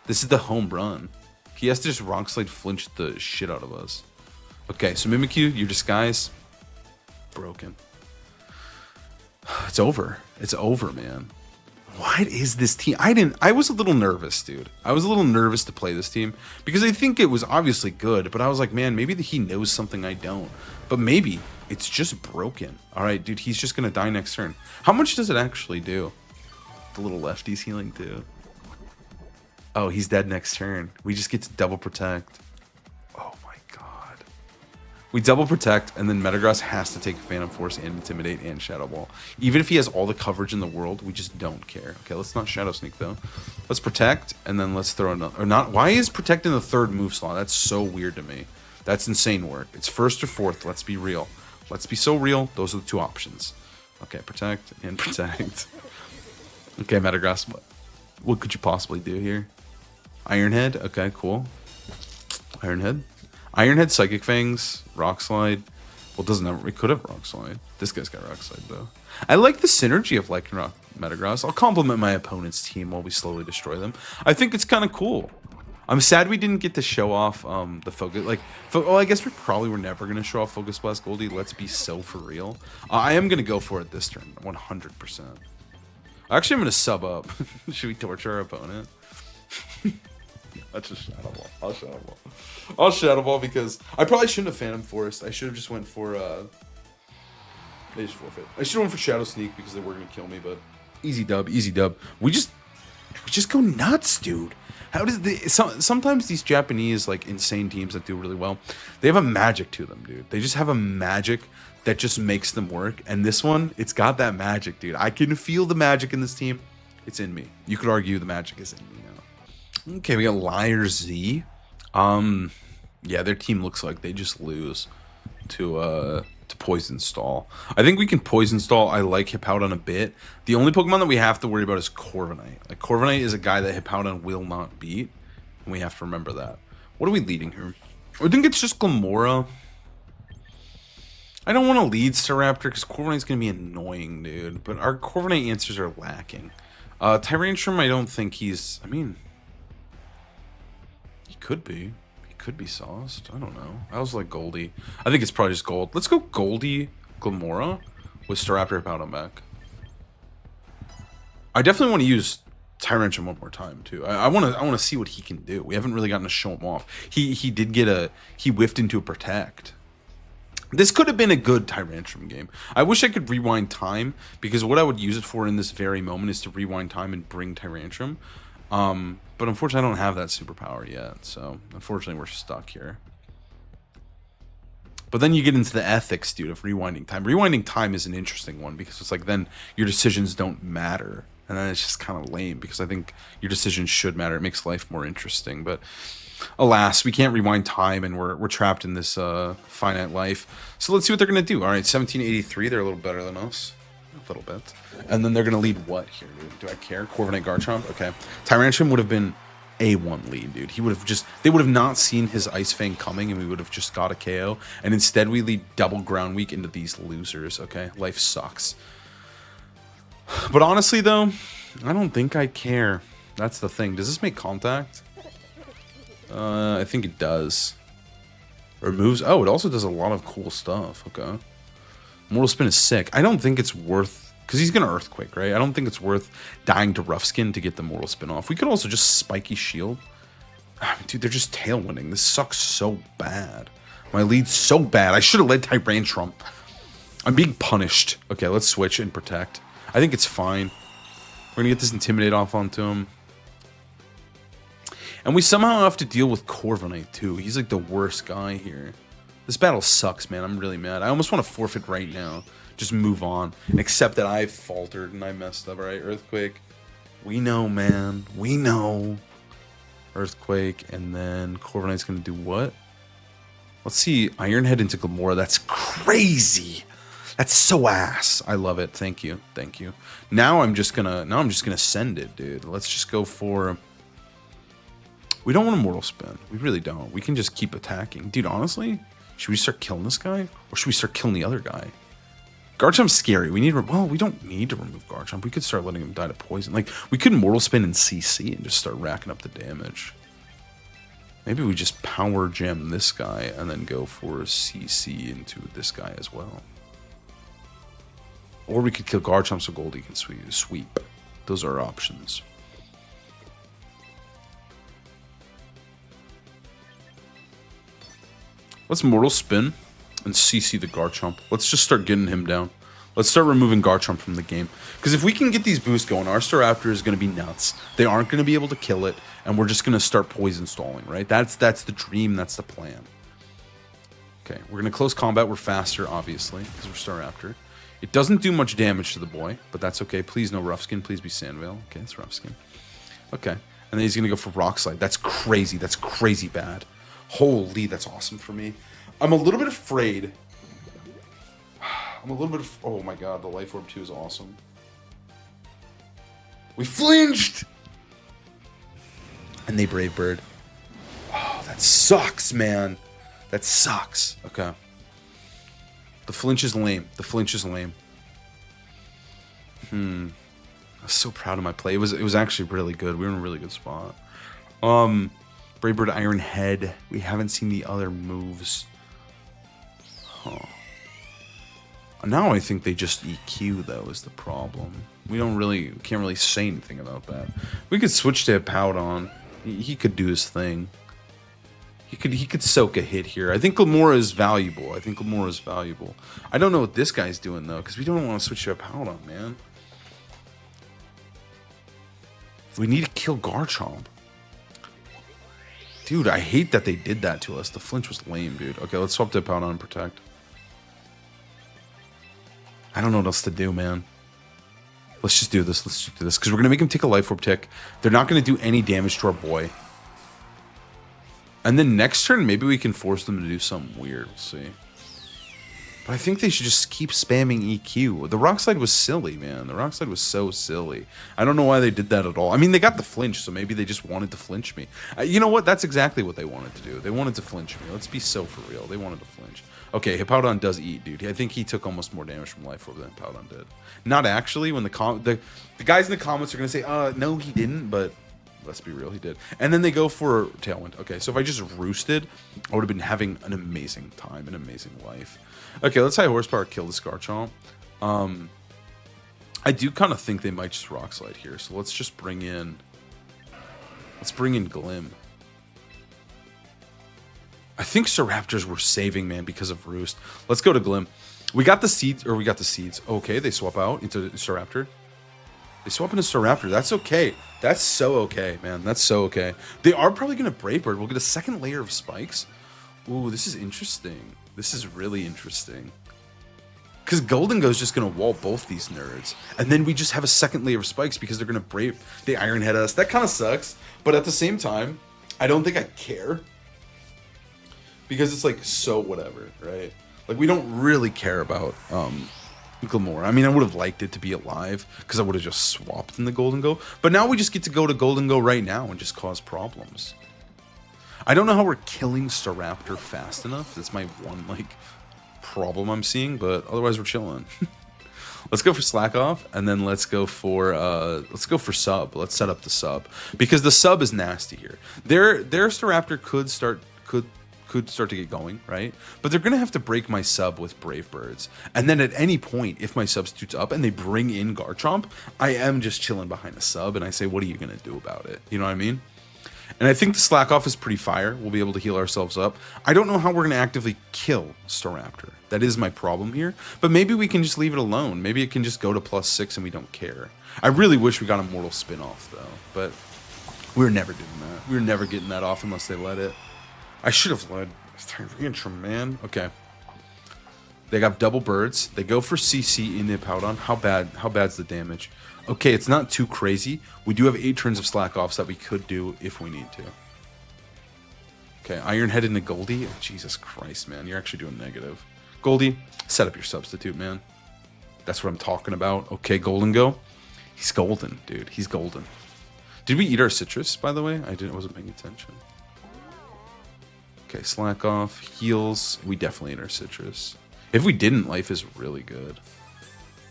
This is the home run. He has to just Rock Slide flinch the shit out of us. Okay, so Mimikyu, your disguise, broken. It's over. It's over, man. What is this team? I was a little nervous, dude. I was a little nervous to play this team because I think it was obviously good, but I was like, man, maybe he knows something I don't. But maybe it's just broken. All right, dude, he's just going to die next turn. How much does it actually do? The little lefty's healing too. Oh, he's dead next turn. We just get to double protect. Oh my god. We double protect, and then Metagross has to take Phantom Force and Intimidate and Shadow Ball. Even if he has all the coverage in the world, we just don't care. Okay, let's not Shadow Sneak though. Let's protect, and then let's throw another. Or not. Why is protect in the third move slot? That's so weird to me. That's insane work. It's first or fourth. Let's be real. Let's be so real. Those are the two options. Okay, protect and protect. Okay, Metagross. What could you possibly do here? Iron Head. Okay, cool. Iron Head. Iron Head, Psychic Fangs, Rock Slide. Well, it doesn't have. It could have Rock Slide. This guy's got Rock Slide though. I like the synergy of Lycanroc Metagross. I'll compliment my opponent's team while we slowly destroy them. I think it's kind of cool. I'm sad we didn't get to show off the focus. Like, well, I guess we probably were never gonna show off Focus Blast Goldie. Let's be so for real. I am gonna go for it this turn, 100%. Actually, I'm gonna sub up. Should we torture our opponent? That's a Shadow Ball. I'll Shadow Ball. I'll Shadow Ball because I probably shouldn't have Phantom Forest. I should have just went for they just forfeit. I should have went for Shadow Sneak because they were gonna kill me, but easy dub, easy dub. We just go nuts, dude. How does sometimes these Japanese like insane teams that do really well, they have a magic to them, dude. They just have a magic that just makes them work. And this one, it's got that magic, dude. I can feel the magic in this team. It's in me. You could argue the magic is in me now. Okay, we got Liar Z. Yeah, their team looks like they just lose to Poison Stall. I think we can Poison Stall. I like Hippowdon a bit. The only Pokemon that we have to worry about is Corviknight. Like, Corviknight is a guy that Hippowdon will not beat, and we have to remember that. What are we leading here? I think it's just Glamora. I don't want to lead Staraptor because Corviknight's going to be annoying, dude. But our Corviknight answers are lacking. Tyrantrum, I don't think he's... I mean... He could be. Could be sauced. I don't know. I was like Goldie. I think it's probably just gold. Let's go Goldie Glamora with Staraptor Hippowdon back. I definitely want to use Tyrantrum one more time too. I want to see what he can do. We haven't really gotten to show him off. He did get he whiffed into a Protect. This could have been a good Tyrantrum game. I wish I could rewind time because what I would use it for in this very moment is to rewind time and bring Tyrantrum. But unfortunately, I don't have that superpower yet, so unfortunately, we're stuck here. But then you get into the ethics, dude, of rewinding time. Rewinding time is an interesting one because it's like then your decisions don't matter, and then it's just kind of lame because I think your decisions should matter. It makes life more interesting, but alas, we can't rewind time, and we're trapped in this finite life. So let's see what they're gonna do. All right, 1783. They're a little better than us. A little bit. And then they're going to lead what here, dude? Do I care? Corviknight Garchomp? Okay. Tyrantrum would have been A1 lead, dude. He would have just... They would have not seen his Ice Fang coming, and we would have just got a KO. And instead, we lead double Ground Week into these losers, okay? Life sucks. But honestly, though, I don't think I care. That's the thing. Does this make contact? I think it does. Removes... Oh, it also does a lot of cool stuff. Okay. Mortal Spin is sick. I don't think it's worth... Because he's going to Earthquake, right? I don't think it's worth dying to Rough Skin to get the Mortal Spin off. We could also just Spiky Shield. Dude, they're just tailwinding. This sucks so bad. My lead's so bad. I should have led Tyrantrum. I'm being punished. Okay, let's switch and Protect. I think it's fine. We're going to get this Intimidate off onto him. And we somehow have to deal with Corviknight, too. He's like the worst guy here. This battle sucks, man. I'm really mad. I almost want to forfeit right now. Just move on. And accept that I faltered and I messed up. All right, Earthquake. We know, man. We know. Earthquake. And then Corviknight's going to do what? Let's see. Iron Head into Glamora. That's crazy. That's so ass. I love it. Thank you. Thank you. Now I'm just gonna send it, dude. Let's just go for... We don't want a Mortal Spin. We really don't. We can just keep attacking. Dude, honestly... Should we start killing this guy? Or should we start killing the other guy? Garchomp's scary. We need to... Well, we don't need to remove Garchomp. We could start letting him die to poison. Like, we could Mortal Spin and CC and just start racking up the damage. Maybe we just Power Gem this guy and then go for CC into this guy as well. Or we could kill Garchomp so Goldie can sweep. Those are options. Let's Mortal Spin and CC the Garchomp. Let's just start getting him down. Let's start removing Garchomp from the game. Because if we can get these boosts going, our Staraptor is going to be nuts. They aren't going to be able to kill it, and we're just going to start Poison Stalling, right? That's the dream. That's the plan. Okay, we're going to close combat. We're faster, obviously, because we're Staraptor. It doesn't do much damage to the boy, but that's okay. Please no Rough Skin. Please be Sandvale. Okay, it's Rough Skin. Okay, and then he's going to go for Rock Slide. That's crazy. That's crazy bad. Holy, that's awesome for me. I'm a little bit afraid. Oh my god, the Life Orb 2 is awesome. We flinched! And they Brave Bird. Oh, that sucks, man. That sucks. Okay. The flinch is lame. The flinch is lame. I was so proud of my play. It was actually really good. We were in a really good spot. Brave Brave Bird, Iron Head. We haven't seen the other moves. Huh. Now I think they just EQ, though, is the problem. We can't really say anything about that. We could switch to Hippowdon. He could do his thing. He could soak a hit here. I think Glamora is valuable. I don't know what this guy's doing, though, because we don't want to switch to Hippowdon, man. We need to kill Garchomp. Dude, I hate that they did that to us. The flinch was lame, dude. Okay, let's swap to Hippowdon and Protect. I don't know what else to do, man. Let's just do this. Because we're going to make him take a Life Orb tick. They're not going to do any damage to our boy. And then next turn, maybe we can force them to do something weird. We'll see. But I think they should just keep spamming EQ. The Rock Slide was silly, man. The Rock Slide was so silly. I don't know why they did that at all. I mean, they got the flinch, so maybe they just wanted to flinch me. You know what? That's exactly what they wanted to do. They wanted to flinch me. Let's be so for real. They wanted to flinch. Okay, Hippowdon does eat, dude. I think he took almost more damage from Life Orb than Hippowdon did. Not actually. When the guys in the comments are going to say, no, he didn't, but let's be real, he did. And then they go for Tailwind. Okay, so if I just roosted, I would have been having an amazing time, an amazing life. Okay, let's high horsepower kill this Garchomp. I do kind of think they might just Rock Slide here, so let's just bring in... Let's bring in Glim. I think Staraptors were saving, man, because of Roost. Let's go to Glim. We got the seeds. Okay, they swap out into Staraptor. They swap into Staraptor. That's okay. That's so okay, man. That's so okay. They are probably going to Brave Bird. We'll get a second layer of spikes. Ooh, this is interesting. This is really interesting. Because Golden Go's just going to wall both these nerds. And then we just have a second layer of spikes because they're going to Brave... They Iron Head us. That kind of sucks. But at the same time, I don't think I care. Because it's like, so whatever, right? Like, we don't really care about Glamora. I mean, I would have liked it to be alive because I would have just swapped in the Golden Go. But now we just get to go to Golden Go right now and just cause problems. I don't know how we're killing Staraptor fast enough. That's my one, like, problem I'm seeing. But otherwise, we're chilling. Let's go for Slack Off, and then let's go for Sub. Let's set up the Sub. Because the Sub is nasty here. Their Staraptor could start to get going, right? But they're going to have to break my Sub with Brave Birds. And then at any point, if my substitute's up and they bring in Garchomp, I am just chilling behind a Sub, and I say, what are you going to do about it? You know what I mean? And I think the Slack Off is pretty fire. We'll be able to heal ourselves up. I don't know how we're going to actively kill Staraptor. That is my problem here. But maybe we can just leave it alone. Maybe it can just go to +6 and we don't care. I really wish we got a Mortal Spin-Off, though. But we're never doing that. We're never getting that off unless they let it. I should have led Tyrantrum, man. Okay. They got double birds. They go for CC in the Hippowdon. How bad's the damage? Okay, it's not too crazy. We do have 8 turns of Slack Offs that we could do if we need to. Okay, Iron Head into Goldie. Oh, Jesus Christ, man. You're actually doing negative. Goldie, set up your substitute, man. That's what I'm talking about. Okay, Golden Go. He's golden, dude. He's golden. Did we eat our citrus, by the way? I wasn't paying attention. Okay, Slack Off. Heals. We definitely ate our citrus. If we didn't, life is really good.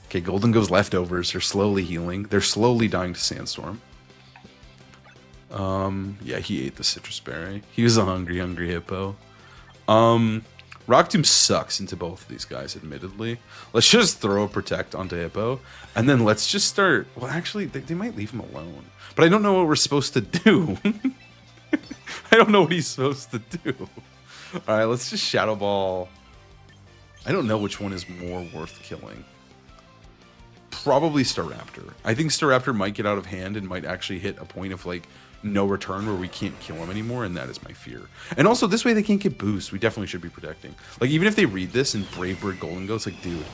Okay, Golden Go's leftovers. They're slowly healing. They're slowly dying to Sandstorm. Yeah, he ate the citrus berry. He was a hungry hippo. Rock Tomb sucks into both of these guys, admittedly. Let's just throw a Protect onto Hippo, and then let's just start... Well, actually, they might leave him alone. But I don't know what we're supposed to do. I don't know what he's supposed to do. Alright, let's just Shadow Ball. I don't know which one is more worth killing. Probably Staraptor. I think Staraptor might get out of hand and might actually hit a point of, like, no return where we can't kill him anymore, and that is my fear. And also, this way they can't get boost. We definitely should be protecting. Like, even if they read this and Brave Bird Golden Go, it's like, dude,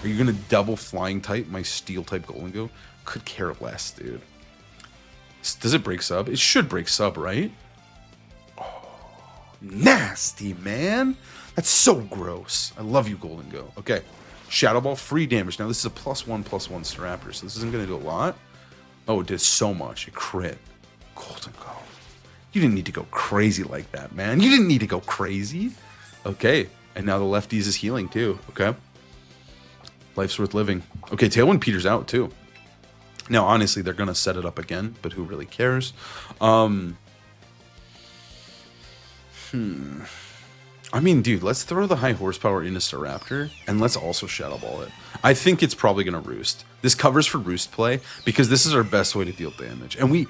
are you going to double Flying type my Steel type Golden Go? Could care less, dude. Does it break sub? It should break sub, right? Oh, nasty, man. That's so gross. I love you, Golden Go. Okay. Shadow Ball, free damage. Now, this is a +1/+1 Staraptor, so this isn't going to do a lot. Oh, it did so much. It crit. Golden Go. You didn't need to go crazy like that, man. You didn't need to go crazy. Okay. And now the lefties is healing, too. Okay. Life's worth living. Okay, Tailwind peters out, too. Now, honestly, they're going to set it up again, but who really cares? I mean, dude, let's throw the high horsepower into Staraptor, and let's also Shadow Ball it. I think it's probably going to Roost. This covers for Roost play, because this is our best way to deal damage. And we,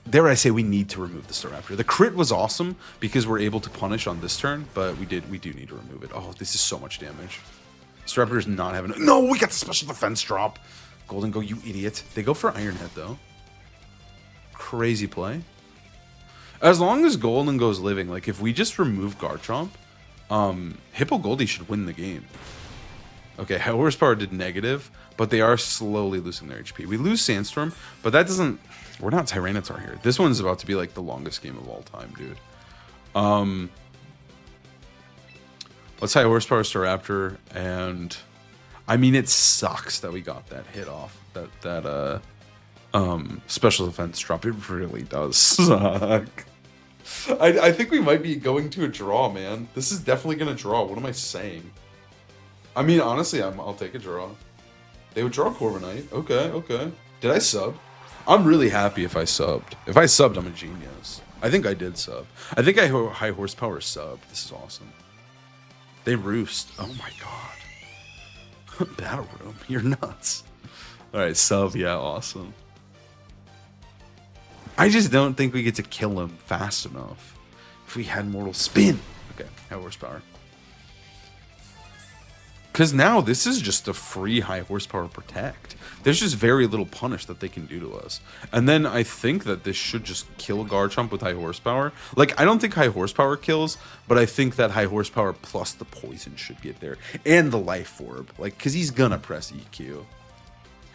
dare I say, we need to remove the Staraptor. The crit was awesome, because we're able to punish on this turn, but we do need to remove it. Oh, this is so much damage. Staraptor is not having... No, we got the special defense drop. Golden Go, you idiot. They go for Iron Head, though. Crazy play. As long as Golden Go's living, like if we just remove Garchomp, Hippo Goldie should win the game. Okay, High Horsepower did negative, but they are slowly losing their HP. We lose Sandstorm, but that doesn't... We're not Tyranitar here. This one's about to be like the longest game of all time, dude. Let's High Horsepower Staraptor, and... I mean, it sucks that we got that hit off. That special defense drop. It really does suck. I think we might be going to a draw, man. This is definitely going to draw. What am I saying? I mean, honestly, I'll take a draw. They would draw Corviknight. Okay, okay. Did I sub? I'm really happy if I subbed. If I subbed, I'm a genius. I think I did sub. I think I high horsepower sub. This is awesome. They roost. Oh my god. Battle room. You're nuts. Alright, sub. Yeah, awesome. I just don't think we get to kill him fast enough. If we had Mortal Spin. Okay, high horsepower. Because now this is just a free high horsepower protect. There's just very little punish that they can do to us. And then I think that this should just kill Garchomp with high horsepower. Like, I don't think high horsepower kills, but I think that high horsepower plus the poison should get there. And the life orb. Like, because he's gonna press EQ.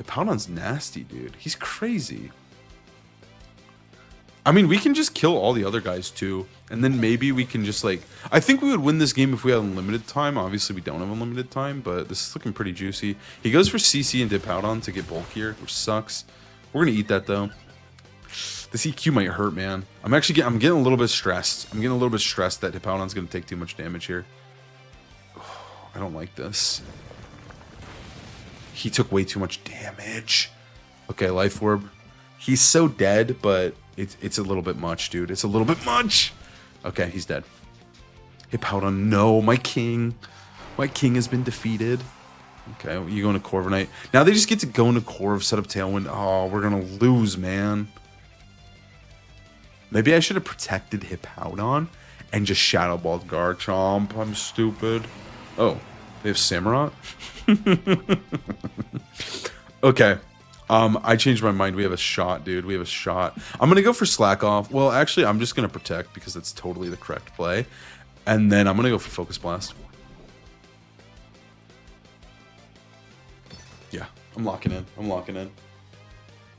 Hippowdon's nasty, dude. He's crazy. I mean, we can just kill all the other guys too, and then maybe we can just like... I think we would win this game if we had unlimited time. Obviously, we don't have unlimited time, but this is looking pretty juicy. He goes for CC and Hippowdon to get bulkier, which sucks. We're gonna eat that though. This EQ might hurt, man. I'm getting a little bit stressed. I'm getting a little bit stressed that Hippowdon's gonna take too much damage here. Oh, I don't like this. He took way too much damage. Okay, Life Orb. He's so dead, but it's a little bit much, dude. It's a little bit much. Okay, he's dead. Hippowdon, no, my king. My king has been defeated. Okay, you going to Corviknight. Now they just get to go into Corv, set up Tailwind. Oh, we're going to lose, man. Maybe I should have protected Hippowdon and just Shadow Balled Garchomp. I'm stupid. Oh, they have Samurott? Okay. I changed my mind. We have a shot, dude. We have a shot. I'm going to go for Slack Off. Well, actually, I'm just going to protect because that's totally the correct play. And then I'm going to go for Focus Blast. Yeah, I'm locking in. I'm locking in.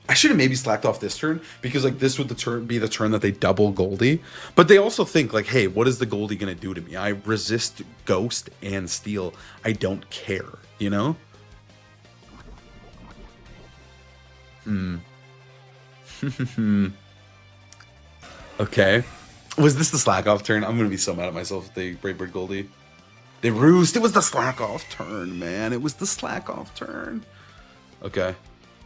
I should have maybe slacked off this turn because like this would be the turn that they double Goldie. But they also think like, hey, what is the Goldie going to do to me? I resist Ghost and Steel. I don't care, you know? Okay. Was this the slack off turn? I'm gonna be so mad at myself if they Brave Bird Goldie. They roost. It was the slack off turn, man. It was the slack off turn. Okay.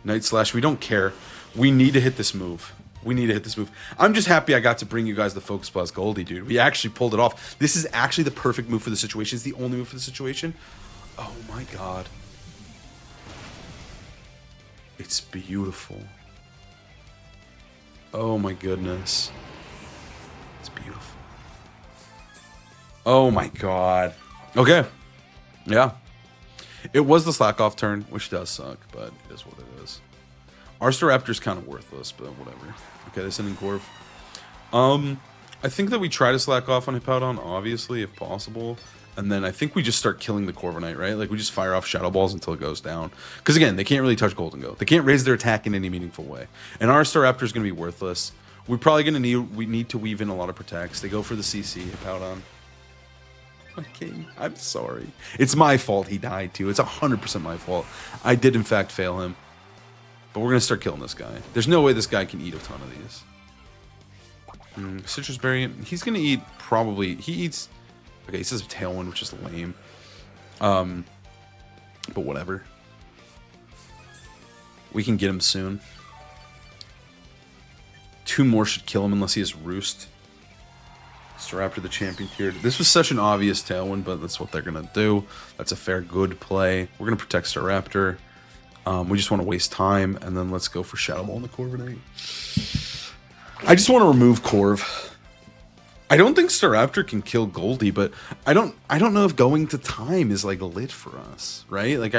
Night Slash. We don't care. We need to hit this move. We need to hit this move. I'm just happy I got to bring you guys the Focus Plus Goldie, dude. We actually pulled it off. This is actually the perfect move for the situation. It's the only move for the situation. Oh my god. It's beautiful. Oh my goodness. It's beautiful. Oh my god. Okay. Yeah. It was the slack off turn, which does suck, but it is what it is. Our Staraptor's kind of worthless, but whatever. Okay, they're sending Corv. I think that we try to slack off on Hippowdon, obviously, if possible. And then I think we just start killing the Corviknight, right? Like, we just fire off Shadow Balls until it goes down. Because, again, they can't really touch Golden Go. They can't raise their attack in any meaningful way. And our Staraptor is going to be worthless. We're probably going to need to weave in a lot of protects. They go for the CC, Hippowdon. My king, I'm sorry. It's my fault he died, too. It's 100% my fault. I did, in fact, fail him. But we're going to start killing this guy. There's no way this guy can eat a ton of these. Citrus Berry. He's going to eat probably... He eats... Okay, he says Tailwind, which is lame. But whatever. We can get him soon. 2 more should kill him unless he has Roost. Staraptor the champion tier. This was such an obvious Tailwind, but that's what they're going to do. That's a fair, good play. We're going to protect Staraptor. We just want to waste time, and then let's go for Shadow Ball in the Corviknight. I just want to remove Corv. I don't think Staraptor can kill Goldie, but I don't know if going to time is like lit for us, right? Like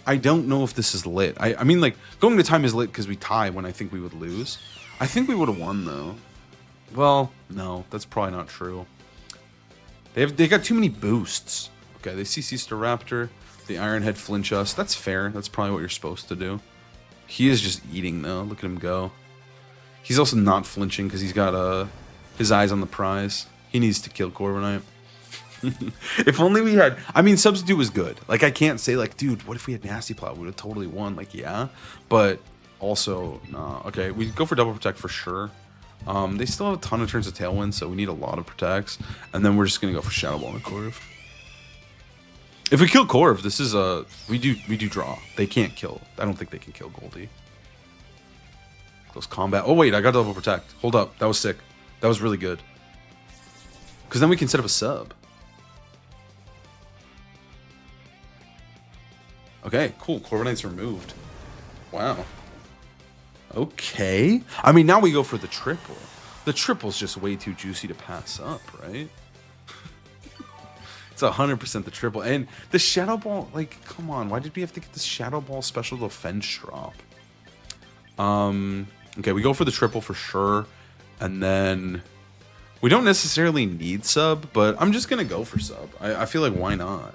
I don't know if this is lit. I mean, like, going to time is lit because we tie when I think we would lose. I think we would have won though. Well, no, that's probably not true. They got too many boosts. Okay, they CC Staraptor. The Iron Head flinch us. That's fair. That's probably what you're supposed to do. He is just eating though. Look at him go. He's also not flinching because he's got his eyes on the prize. He needs to kill Corviknight. If only we had... I mean, Substitute was good. Like, I can't say, like, dude, what if we had Nasty Plot? We would have totally won. Like, yeah. But also, nah. Okay, we go for Double Protect for sure. They still have a ton of turns of Tailwind, so we need a lot of Protects. And then we're just going to go for Shadow Ball and Corv. If we kill Corv, this is a... We do draw. They can't kill. I don't think they can kill Goldie. Close combat. Oh, wait, I got Double Protect. Hold up. That was sick. That was really good. Because then we can set up a sub. Okay, cool. Corviknight's removed. Wow. Okay. I mean, now we go for the triple. The triple's just way too juicy to pass up, right? It's 100% the triple. And the Shadow Ball, like, come on. Why did we have to get the Shadow Ball special defense drop? Okay, we go for the triple for sure. And then we don't necessarily need sub, but I'm just gonna go for sub. I feel like why not?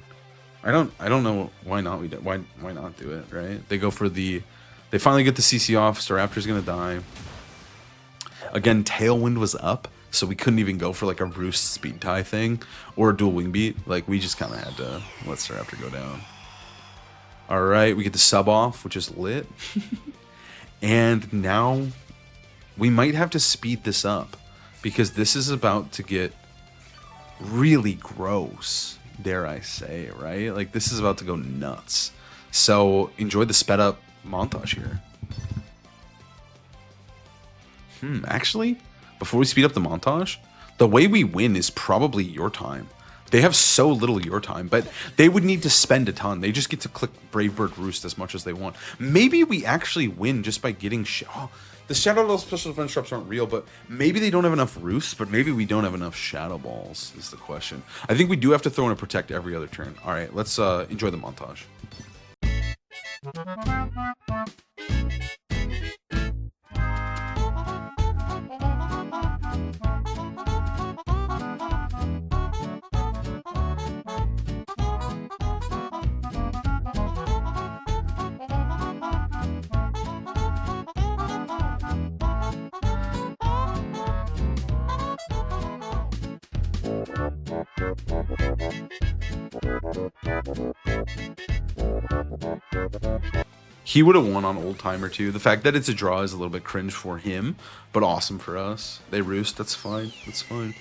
I don't know why not why not do it, right? They go for they finally get the CC off. Staraptor's gonna die. Again, Tailwind was up, so we couldn't even go for like a Roost speed tie thing or a dual wing beat. Like, we just kind of had to let Staraptor go down. All right, we get the sub off, which is lit. And now we might have to speed this up because this is about to get really gross, dare I say, right? Like, this is about to go nuts. So enjoy the sped up montage here. Actually, before we speed up the montage, the way we win is probably your time. They have so little your time, but they would need to spend a ton. They just get to click Brave Bird Roost as much as they want. Maybe we actually win just by getting... the Shadow Ball special defense drops aren't real, but maybe they don't have enough Roosts, but maybe we don't have enough Shadow Balls is the question. I think we do have to throw in a Protect every other turn. All right, let's enjoy the montage. He would have won on Old Timer too. The fact that it's a draw is a little bit cringe for him, but awesome for us. They roost, that's fine. That's fine.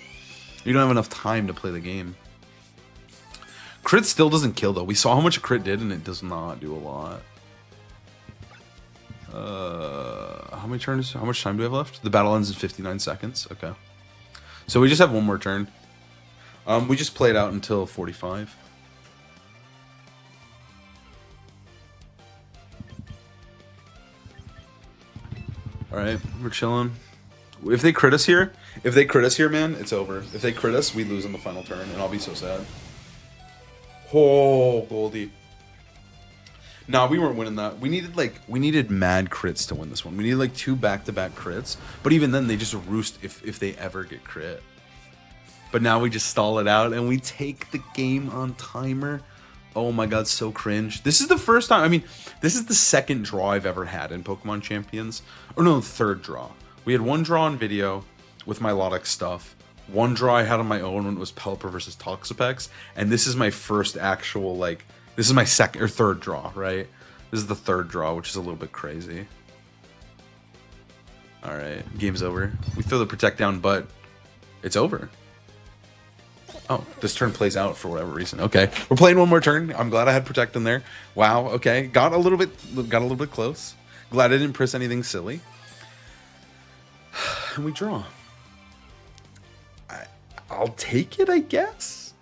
You don't have enough time to play the game. Crit still doesn't kill though. We saw how much crit did and it does not do a lot. How many turns? How much time do we have left? The battle ends in 59 seconds. Okay. So we just have one more turn. We just played out until 45. All right, we're chilling. If they crit us here, man, it's over. If they crit us, we lose on the final turn, and I'll be so sad. Oh, Goldie. Nah, we weren't winning that. We needed mad crits to win this one. We needed like 2 back-to-back crits. But even then, they just roost if they ever get crit. But now we just stall it out, and we take the game on timer. Oh my god, so cringe. This is the first time, I mean, this is the second draw I've ever had in Pokemon Champions. Or no, the third draw. We had one draw on video with my Lodex stuff. One draw I had on my own when it was Pelipper versus Toxapex. And this is my first actual, like, this is my second or third draw, right? This is the third draw, which is a little bit crazy. All right, game's over. We throw the Protect down, but it's over. Oh, this turn plays out for whatever reason. Okay, we're playing one more turn. I'm glad I had Protect in there. Wow. Okay, got a little bit close. Glad I didn't press anything silly. And we draw. I'll take it, I guess.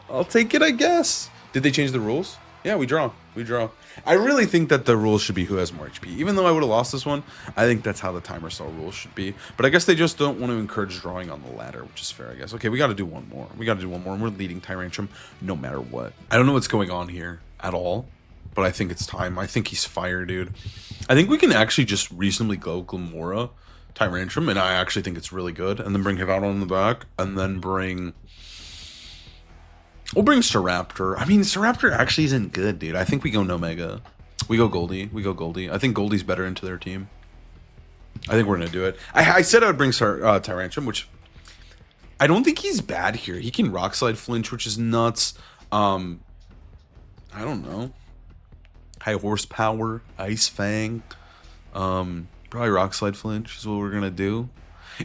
I'll take it, I guess. Did they change the rules? Yeah, we draw. We draw. I really think that the rules should be who has more HP. Even though I would have lost this one, I think that's how the timer style rules should be. But I guess they just don't want to encourage drawing on the ladder, which is fair, I guess. Okay, we got to do one more. We got to do one more, and we're leading Tyrantrum no matter what. I don't know what's going on here at all, but I think it's time. I think he's fire, dude. I think we can actually just reasonably go Glamora, Tyrantrum, and I actually think it's really good. And then bring Hippowdon in the back, and then bring... We'll bring Staraptor. I mean, Staraptor actually isn't good, dude. I think we go no Mega. We go Goldie. We go Goldie. I think Goldie's better into their team. I think we're going to do it. I said I would bring Tyrantrum, which... I don't think he's bad here. He can Rock Slide Flinch, which is nuts. I don't know. High Horsepower. Ice Fang. Probably Rock Slide Flinch is what we're going to do.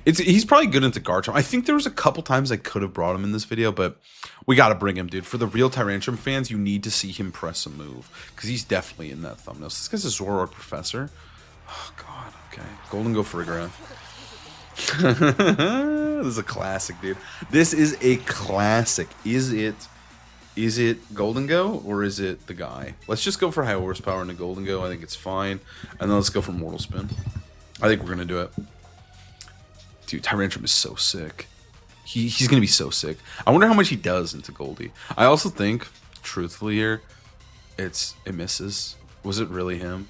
He's probably good into Garchomp. I think there was a couple times I could have brought him in this video, but we got to bring him, dude. For the real Tyrantrum fans, you need to see him press a move, because he's definitely in that thumbnail. So this guy's a Zoroark Professor. Oh, God. Okay. Golden Go Farigiraf. This is a classic, dude. This is a classic. Is it Golden Go, or is it the guy? Let's just go for High Horsepower and a Golden Go. I think it's fine. And then let's go for Mortal Spin. I think we're going to do it. Dude, Tyrantrum is so sick. He's going to be so sick. I wonder how much he does into Goldie. I also think, truthfully here, it misses. Was it really him?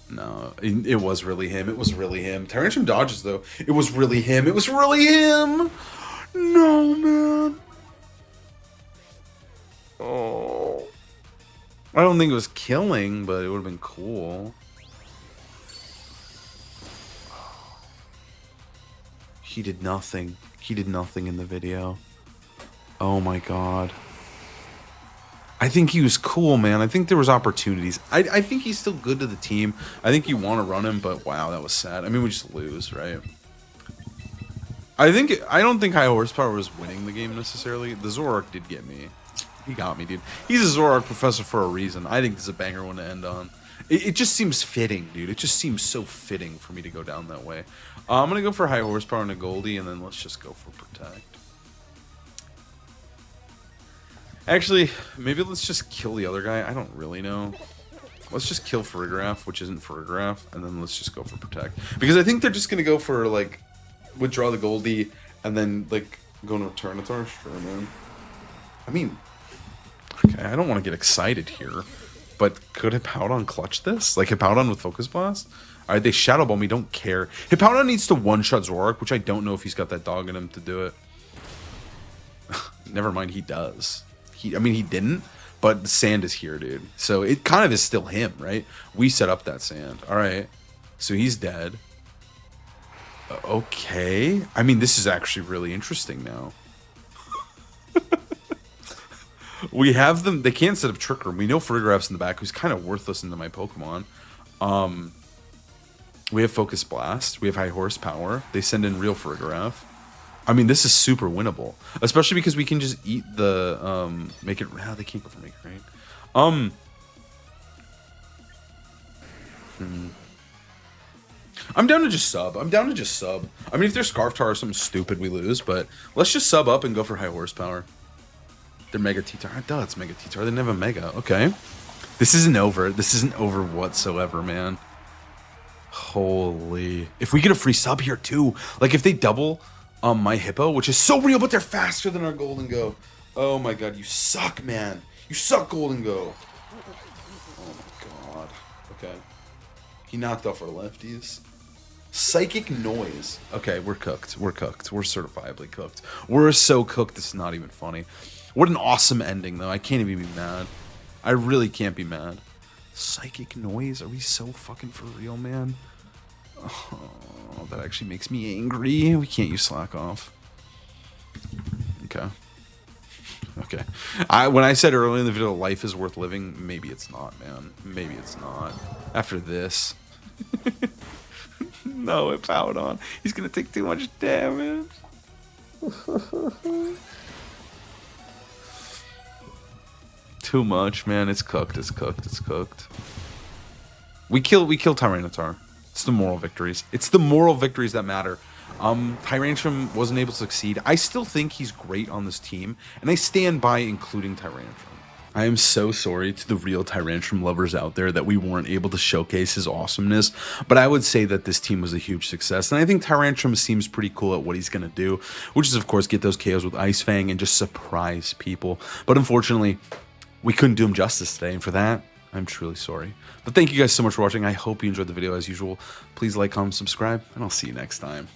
No, it was really him. It was really him. Tyrantrum dodges, though. It was really him. It was really him! No, man. Oh. I don't think it was killing, but it would have been cool. He did nothing. He did nothing in the video. Oh my god. I think he was cool, man. I think there was opportunities. I think he's still good to the team. I think you want to run him, but wow, that was sad. I mean, we just lose, right? I don't think High Horsepower was winning the game necessarily. The Zoroark did get me. He got me, dude. He's a Zoroark Professor for a reason. I think this is a banger one to end on. It just seems fitting, dude. It just seems so fitting for me to go down that way. I'm going to go for High Horsepower and a Goldie, and then let's just go for Protect. Actually, maybe let's just kill the other guy. I don't really know. Let's just kill Farigiraf, which isn't Farigiraf, and then let's just go for Protect. Because I think they're just going to go for, like, withdraw the Goldie, and then, like, go into Eternator. Sure, man. I mean, okay, I don't want to get excited here. But could Hippowdon clutch this? Like Hippowdon with Focus Blast? Alright, they Shadow Ball me, don't care. Hippowdon needs to one-shot Zoroark, which I don't know if he's got that dog in him to do it. Never mind, he does. I mean, he didn't, but the sand is here, dude. So it kind of is still him, right? We set up that sand. Alright, so he's dead. Okay. I mean, this is actually really interesting now. We have them. They can't set up Trick Room. We know Farigiraf's in the back, who's kind of worthless into my Pokemon. We have Focus Blast. We have High Horsepower. They send in real Farigiraf. I mean, this is super winnable, especially because we can just eat the make it. Ah, they can't go for Make It Rain. I'm down to just sub. I mean, if there's Scarf Tar or something stupid, we lose. But let's just sub up and go for High Horsepower. They're Mega T-Tar. Duh, it's Mega T-Tar. They didn't have a Mega. Okay. This isn't over. This isn't over whatsoever, man. Holy. If we get a free sub here, too. Like, if they double my Hippo, which is so real, but they're faster than our Golden Go. Oh, my God. You suck, man. You suck, Golden Go. Oh, my God. Okay. He knocked off our lefties. Psychic Noise. Okay, we're cooked. We're cooked. We're certifiably cooked. We're so cooked, it's not even funny. What an awesome ending, though. I can't even be mad. I really can't be mad. Psychic Noise? Are we so fucking for real, man? Oh, that actually makes me angry. We can't use Slack Off. Okay. Okay. When I said earlier in the video, life is worth living, maybe it's not, man. Maybe it's not. After this. No, it's out on. He's gonna take too much damage. Too much, man. It's cooked. It's cooked. It's cooked. We kill Tyranitar. It's the moral victories. It's the moral victories that matter. Tyrantrum wasn't able to succeed. I still think he's great on this team, and I stand by including Tyrantrum. I am so sorry to the real Tyrantrum lovers out there that we weren't able to showcase his awesomeness, but I would say that this team was a huge success, and I think Tyrantrum seems pretty cool at what he's going to do, which is, of course, get those KOs with Ice Fang and just surprise people. But unfortunately, we couldn't do him justice today, and for that, I'm truly sorry. But thank you guys so much for watching. I hope you enjoyed the video as usual. Please like, comment, subscribe, and I'll see you next time.